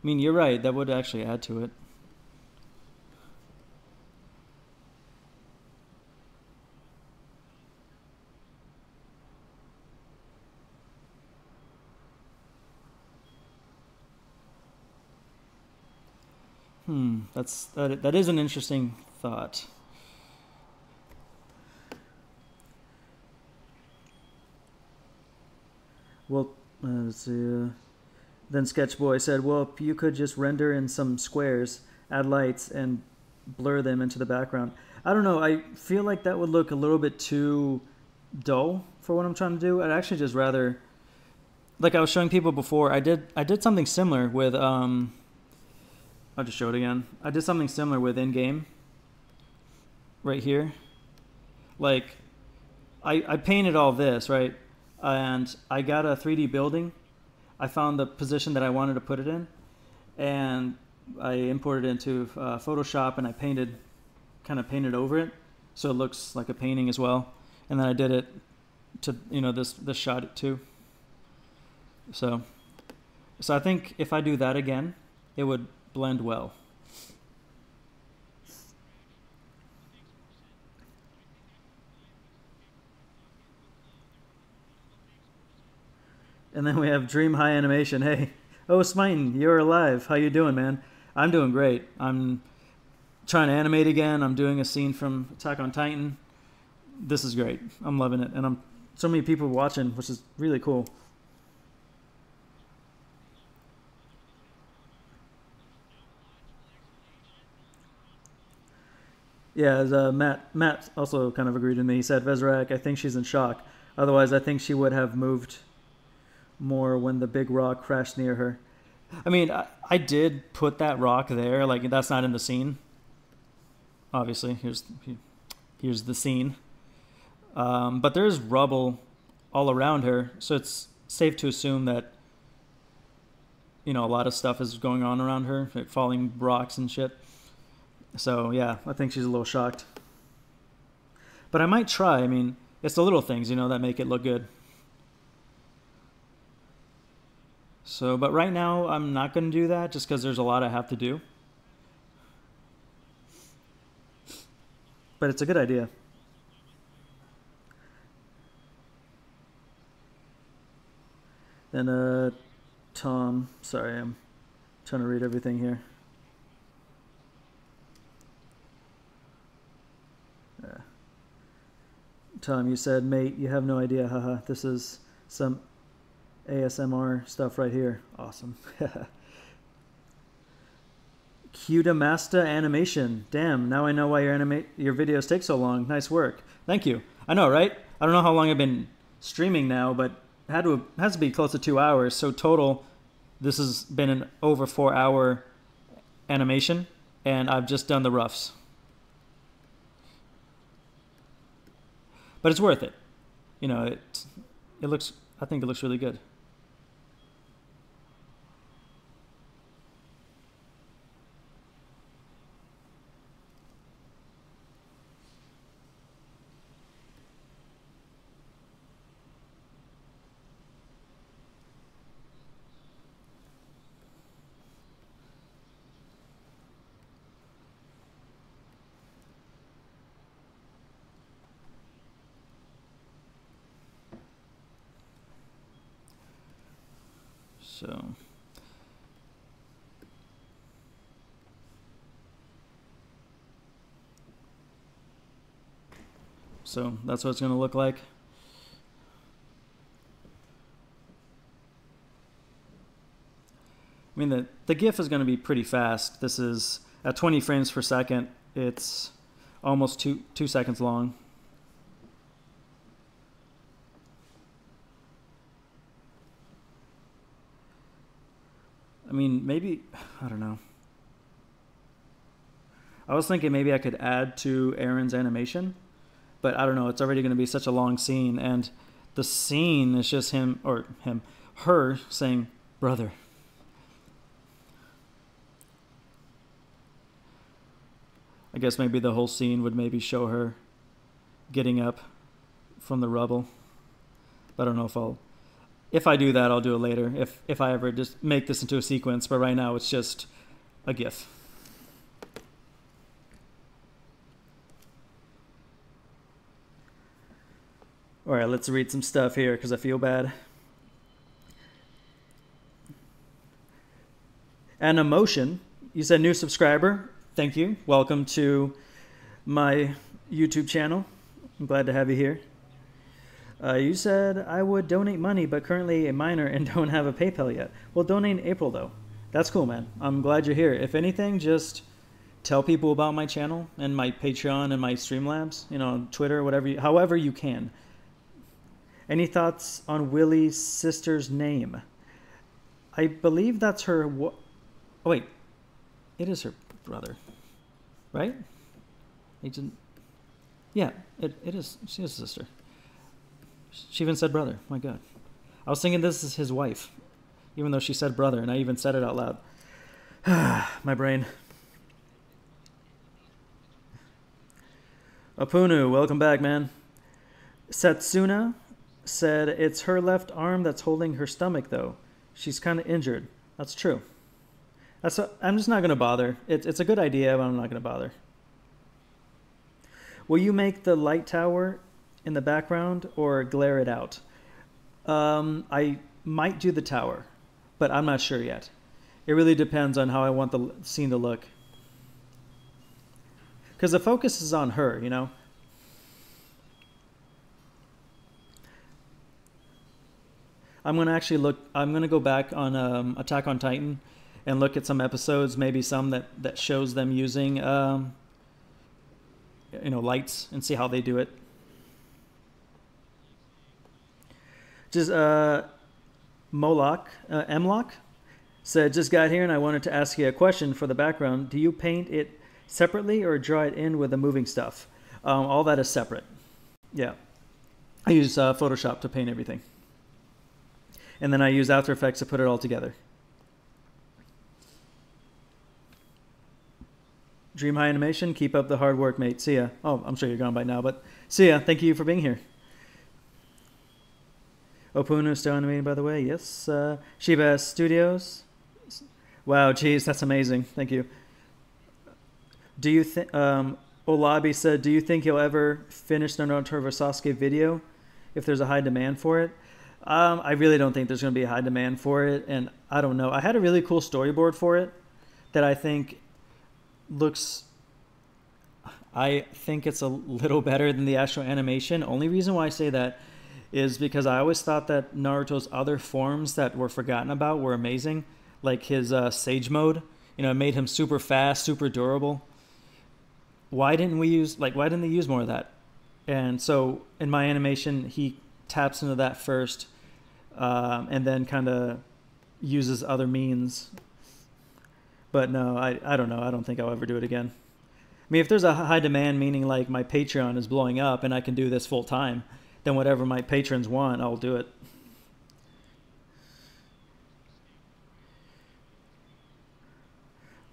mean, you're right, that would actually add to it. That is an interesting thought. Well, let's see. Then Sketchboy said, well, if you could just render in some squares, add lights, and blur them into the background. I don't know. I feel like that would look a little bit too dull for what I'm trying to do. I'd actually just rather, like I was showing people before, I did something similar with, I'll just show it again. I did something similar with in-game, right here. Like, I painted all this, right? And I got a 3D building. I found the position that I wanted to put it in, and I imported it into Photoshop, and I kind of painted over it, so it looks like a painting as well. And then I did it to this shot too. So So I think if I do that again, it would blend well. And then we have Dream High Animation. Hey, oh Smiten, you're alive. How you doing, man? I'm doing great. I'm trying to animate again. I'm doing a scene from Attack on Titan. This is great. I'm loving it, and I'm so many people watching, which is really cool. Yeah, as, Matt also kind of agreed with me. He said, Vezrak, I think she's in shock. Otherwise, I think she would have moved more when the big rock crashed near her. I mean, I did put that rock there. Like, that's not in the scene. Obviously, here's the scene. But there's rubble all around her, so it's safe to assume that, you know, a lot of stuff is going on around her, like falling rocks and shit. So, yeah, I think she's a little shocked. But I might try. I mean, it's the little things, you know, that make it look good. So, but right now, I'm not going to do that just because there's a lot I have to do. But it's a good idea. Then, Tom, sorry, I'm trying to read everything here. Tom, you said, mate, you have no idea, haha. This is some ASMR stuff right here. Awesome. Cudamasta animation. Damn, now I know why your videos take so long. Nice work. Thank you. I know, right? I don't know how long I've been streaming now, but it has to be close to 2 hours. So total, this has been an over 4-hour animation, and I've just done the roughs. But it's worth it. You know, it looks, I think it looks really good. So that's what it's going to look like. I mean, the GIF is going to be pretty fast. This is at 20 frames per second. It's almost two seconds long. I mean, maybe, I don't know. I was thinking maybe I could add to Aaron's animation, but I don't know. It's already going to be such a long scene, and the scene is just her saying, brother. I guess maybe the whole scene would maybe show her getting up from the rubble. But I don't know if I do that, I'll do it later. If I ever just make this into a sequence, but right now it's just a GIF. All right, let's read some stuff here because I feel bad. An emotion. You said new subscriber. Thank you. Welcome to my YouTube channel. I'm glad to have you here. You said I would donate money, but currently a minor and don't have a PayPal yet. Well, donate in April, though. That's cool, man. I'm glad you're here. If anything, just tell people about my channel and my Patreon and my Streamlabs, you know, Twitter, however you can. Any thoughts on Willie's sister's name? I believe that's her... Oh, wait. It is her brother. Right? Agent... Yeah, it is. She is a sister. She even said brother. My God. I was thinking this is his wife, even though she said brother, and I even said it out loud. My brain. Apunu, welcome back, man. Satsuna said it's her left arm that's holding her stomach, though. She's kind of injured. That's true. I'm just not going to bother. It's a good idea, but I'm not going to bother. Will you make the light tower in the background or glare it out? I might do the tower, but I'm not sure yet. It really depends on how I want the scene to look. Because the focus is on her, you know? I'm going to go back on Attack on Titan and look at some episodes, maybe some that shows them using, lights, and see how they do it. Just, Mlock said, just got here and I wanted to ask you a question for the background. Do you paint it separately or draw it in with the moving stuff? All that is separate. Yeah. I use Photoshop to paint everything. And then I use After Effects to put it all together. Dream High Animation, keep up the hard work, mate. See ya. Oh, I'm sure you're gone by now, but see ya. Thank you for being here. Opunu still animating, by the way. Yes. Shiba Studios. Wow, geez, that's amazing. Thank you. Do you think... Olabi said, do you think you'll ever finish the Naruto vs. Sasuke video if there's a high demand for it? I really don't think there's going to be a high demand for it, and I don't know. I had a really cool storyboard for it that I think looks... I think it's a little better than the actual animation. Only reason why I say that is because I always thought that Naruto's other forms that were forgotten about were amazing, like his Sage Mode. You know, it made him super fast, super durable. Why didn't they use more of that? And so in my animation, he taps into that first, and then kind of uses other means. But no, I don't know. I don't think I'll ever do it again. I mean, if there's a high demand, meaning like my Patreon is blowing up and I can do this full time, then whatever my patrons want, I'll do it.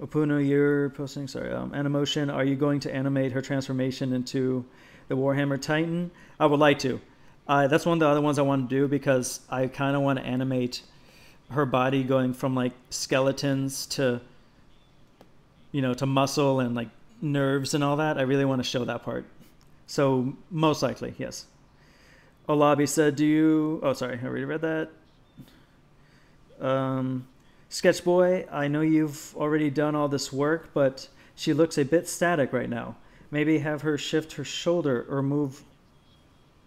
Opunu, you're posting, sorry, Animotion, are you going to animate her transformation into the Warhammer Titan? I would like to. That's one of the other ones I want to do because I kind of want to animate her body going from like skeletons to, to muscle and like nerves and all that. I really want to show that part. So most likely, yes. Olabi said, oh, sorry, I already read that. Sketchboy, I know you've already done all this work, but she looks a bit static right now. Maybe have her shift her shoulder or move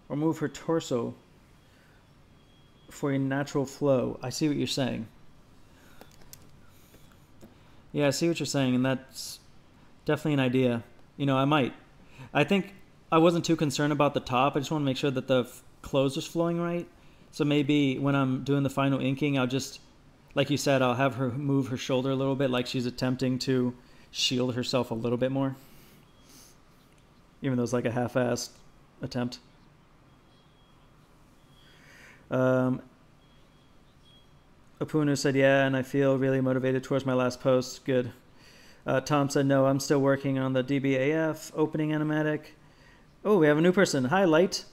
her torso for a natural flow. I see what you're saying. Yeah, I see what you're saying, and that's definitely an idea. I might. I think I wasn't too concerned about the top. I just want to make sure that the clothes are flowing right. So maybe when I'm doing the final inking, I'll just, like you said, I'll have her move her shoulder a little bit, like she's attempting to shield herself a little bit more. Even though it's like a half-assed attempt. Opunu said, yeah, and I feel really motivated towards my last post. Good. Tom said, no, I'm still working on the DBAF opening animatic. Oh, we have a new person. Hi, Light.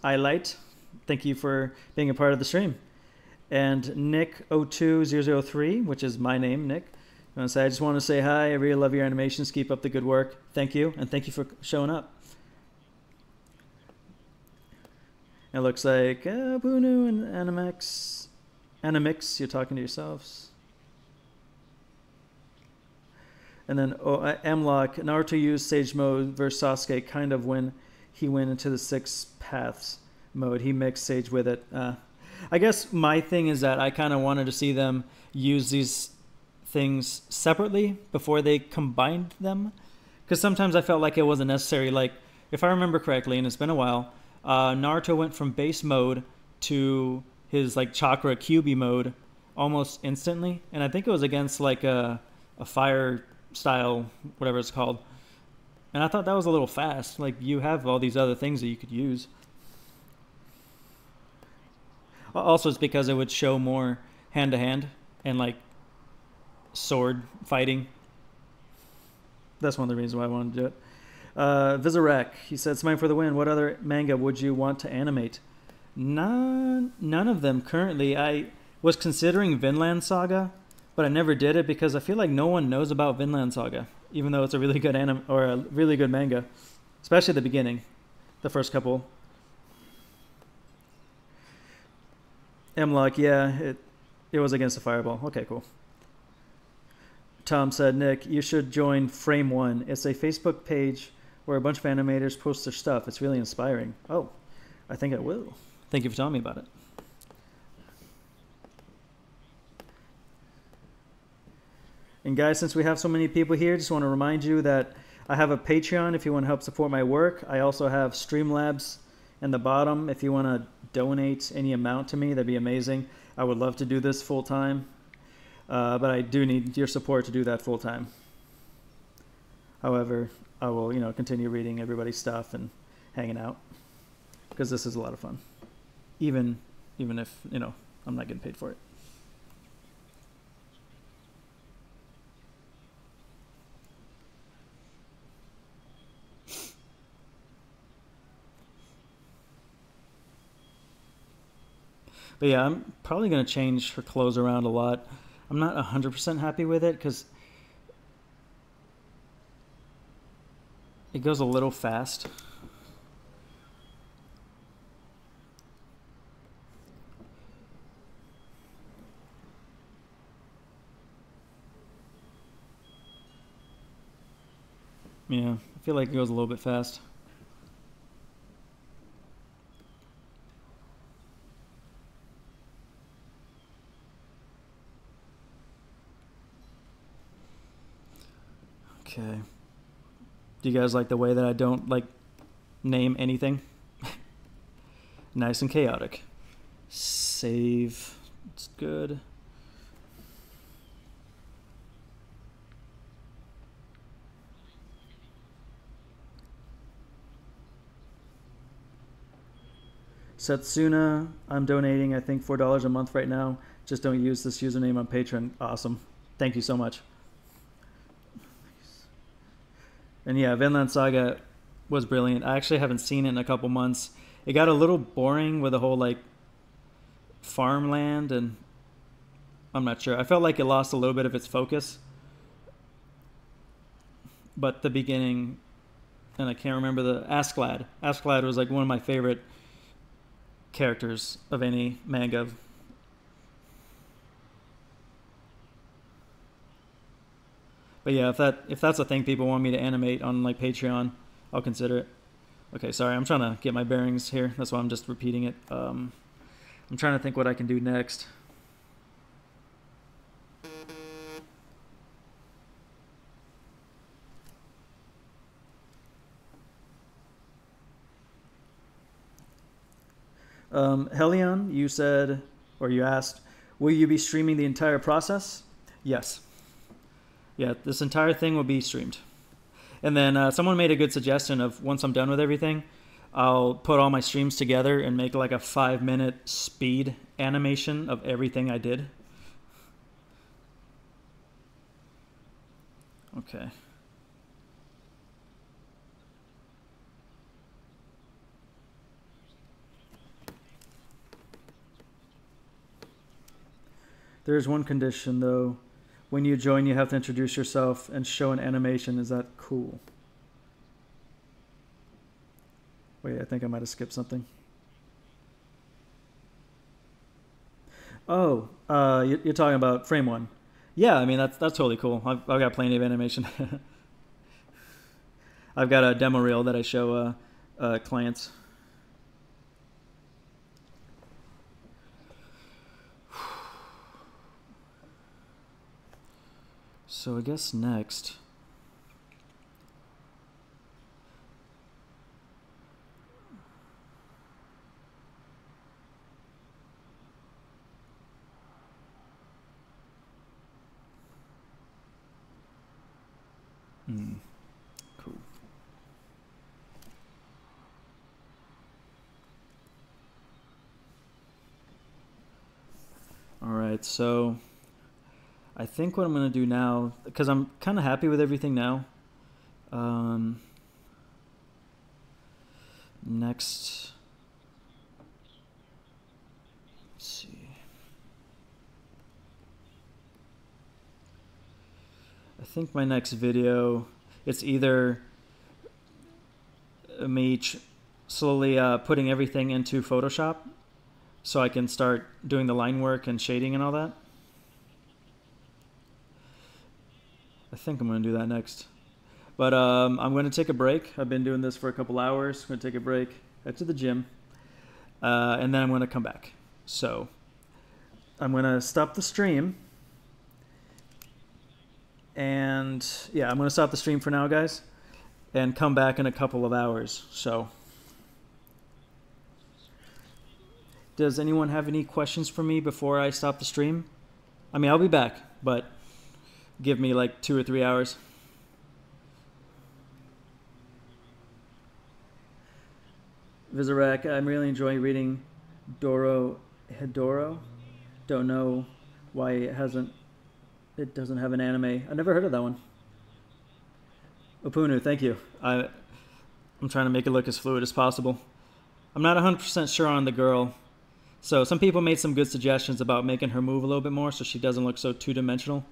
Thank you for being a part of the stream. And Nick02003, which is my name, Nick. I just want to say hi. I really love your animations. Keep up the good work. Thank you, and thank you for showing up. It looks like Bunu and Animix, you're talking to yourselves. And then Mlock, Naruto used Sage Mode versus Sasuke kind of when he went into the 6 paths mode. He mixed Sage with it. I guess my thing is that I kind of wanted to see them use these things separately before they combined them. Because sometimes I felt like it wasn't necessary. Like, if I remember correctly, and it's been a while, Naruto went from base mode to his like chakra QB mode almost instantly. And I think it was against like a fire style, whatever it's called. And I thought that was a little fast. Like, you have all these other things that you could use. Also, it's because it would show more hand-to-hand and, like, sword fighting. That's one of the reasons why I wanted to do it. Vizarek, he said, Smite for the win. What other manga would you want to animate? None of them currently. was considering Vinland Saga, but I never did it because I feel like no one knows about Vinland Saga, even though it's a really good anime or a really good manga, especially the beginning, the first couple. Mlock, yeah, it was against the fireball. Okay, cool. Tom said, Nick, you should join Frame One. It's a Facebook page where a bunch of animators post their stuff. It's really inspiring. Oh, I think I will. Thank you for telling me about it. And guys, since we have so many people here, just want to remind you that I have a Patreon if you want to help support my work. I also have Streamlabs in the bottom. If you want to donate any amount to me, that'd be amazing. I would love to do this full time, but I do need your support to do that full time. However, I will, continue reading everybody's stuff and hanging out because this is a lot of fun, even if I'm not getting paid for it. But yeah, I'm probably going to change her clothes around a lot. I'm not 100% happy with it because it goes a little fast. Yeah, I feel like it goes a little bit fast. Okay. Do you guys like the way that I don't name anything? Nice and chaotic. Save. It's good. Setsuna, I'm donating, I think, $4 a month right now. Just don't use this username on Patreon. Awesome. Thank you so much. And yeah, Vinland Saga was brilliant. I actually haven't seen it in a couple months. It got a little boring with the whole farmland, and I'm not sure. I felt like it lost a little bit of its focus. But the beginning, and I can't remember the Askeladd. Askeladd was one of my favorite characters of any manga. But yeah, if that's a thing people want me to animate on Patreon, I'll consider it. Okay, sorry, I'm trying to get my bearings here. That's why I'm just repeating it. I'm trying to think what I can do next. Helion, you said, or you asked, will you be streaming the entire process? Yes. Yeah, this entire thing will be streamed. And then someone made a good suggestion of once I'm done with everything, I'll put all my streams together and make a 5-minute speed animation of everything I did. Okay. There's one condition though. When you join, you have to introduce yourself and show an animation. Is that cool? Wait, I think I might have skipped something. Oh, you're talking about Frame One. Yeah, I mean, that's totally cool. I've got plenty of animation. I've got a demo reel that I show clients. So I guess next. Cool. All right, so I think what I'm going to do now, because I'm kind of happy with everything now. Next, let's see. think my next video, it's either me slowly putting everything into Photoshop so I can start doing the line work and shading and all that. I think I'm going to do that next. But I'm going to take a break. I've been doing this for a couple hours. I'm going to take a break, head to the gym, and then I'm going to come back. So I'm going to stop the stream. And yeah, I'm going to stop the stream for now, guys, and come back in a couple of hours. So does anyone have any questions for me before I stop the stream? I mean, I'll be back, but give me like 2 or 3 hours. Vizarek, I'm really enjoying reading Doro Hedoro. Don't know why it doesn't have an anime. I never heard of that one. Opunu, thank you. I'm trying to make it look as fluid as possible. I'm not 100% sure on the girl. So some people made some good suggestions about making her move a little bit more so she doesn't look so two-dimensional.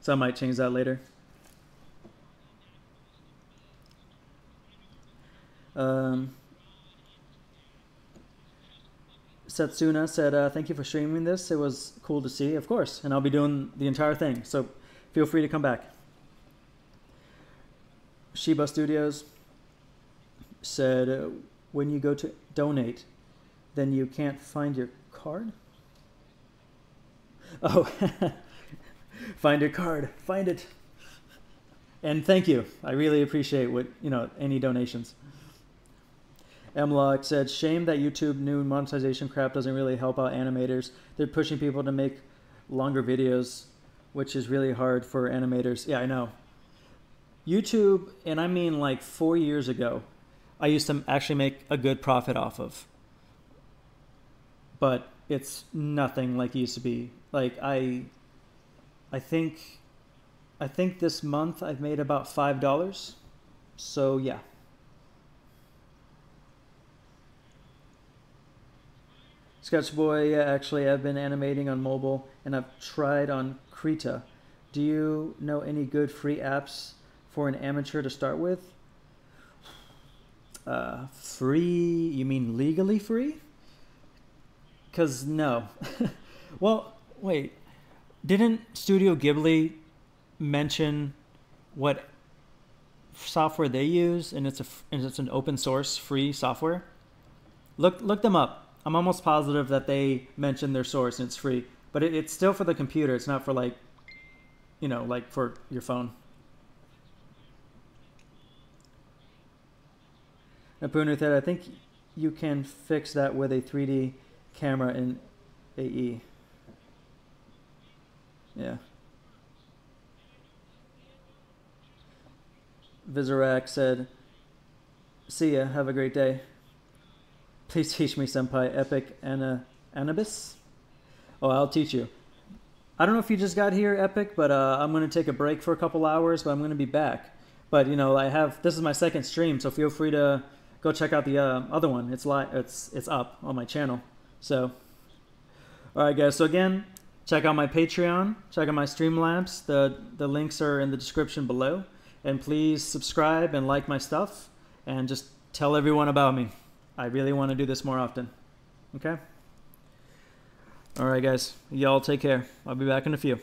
So I might change that later. Setsuna said, thank you for streaming this. It was cool to see, of course. And I'll be doing the entire thing. So feel free to come back. Shiba Studios said, when you go to donate, then you can't find your card? Oh, find your card. Find it. And thank you. I really appreciate any donations. Mlock said, shame that YouTube new monetization crap doesn't really help out animators. They're pushing people to make longer videos, which is really hard for animators. Yeah, I know. YouTube, and I mean like 4 years ago, I used to actually make a good profit off of. But it's nothing like it used to be. Like I think this month I've made about $5. So yeah. Sketchboy, yeah, actually I've been animating on mobile and I've tried on Krita. Do you know any good free apps for an amateur to start with? Free, you mean legally free? Because no. Well, wait, didn't Studio Ghibli mention what software they use and it's an open source free software? Look them up. I'm almost positive that they mentioned their source and it's free, but it's still for the computer. It's not for like for your phone. Napunuthed, I think you can fix that with a 3D camera in AE. Yeah. Vizorak said, see ya, have a great day. Please teach me, senpai, Epic Anubis. Oh, I'll teach you. I don't know if you just got here, Epic, but I'm going to take a break for a couple hours, but I'm going to be back. But, this is my second stream, so feel free to go check out the other one. It's live. It's up on my channel. So, all right, guys. So again, check out my Patreon. Check out my Streamlabs. The links are in the description below. And please subscribe and like my stuff. And just tell everyone about me. I really want to do this more often. Okay? All right, guys. Y'all take care. I'll be back in a few.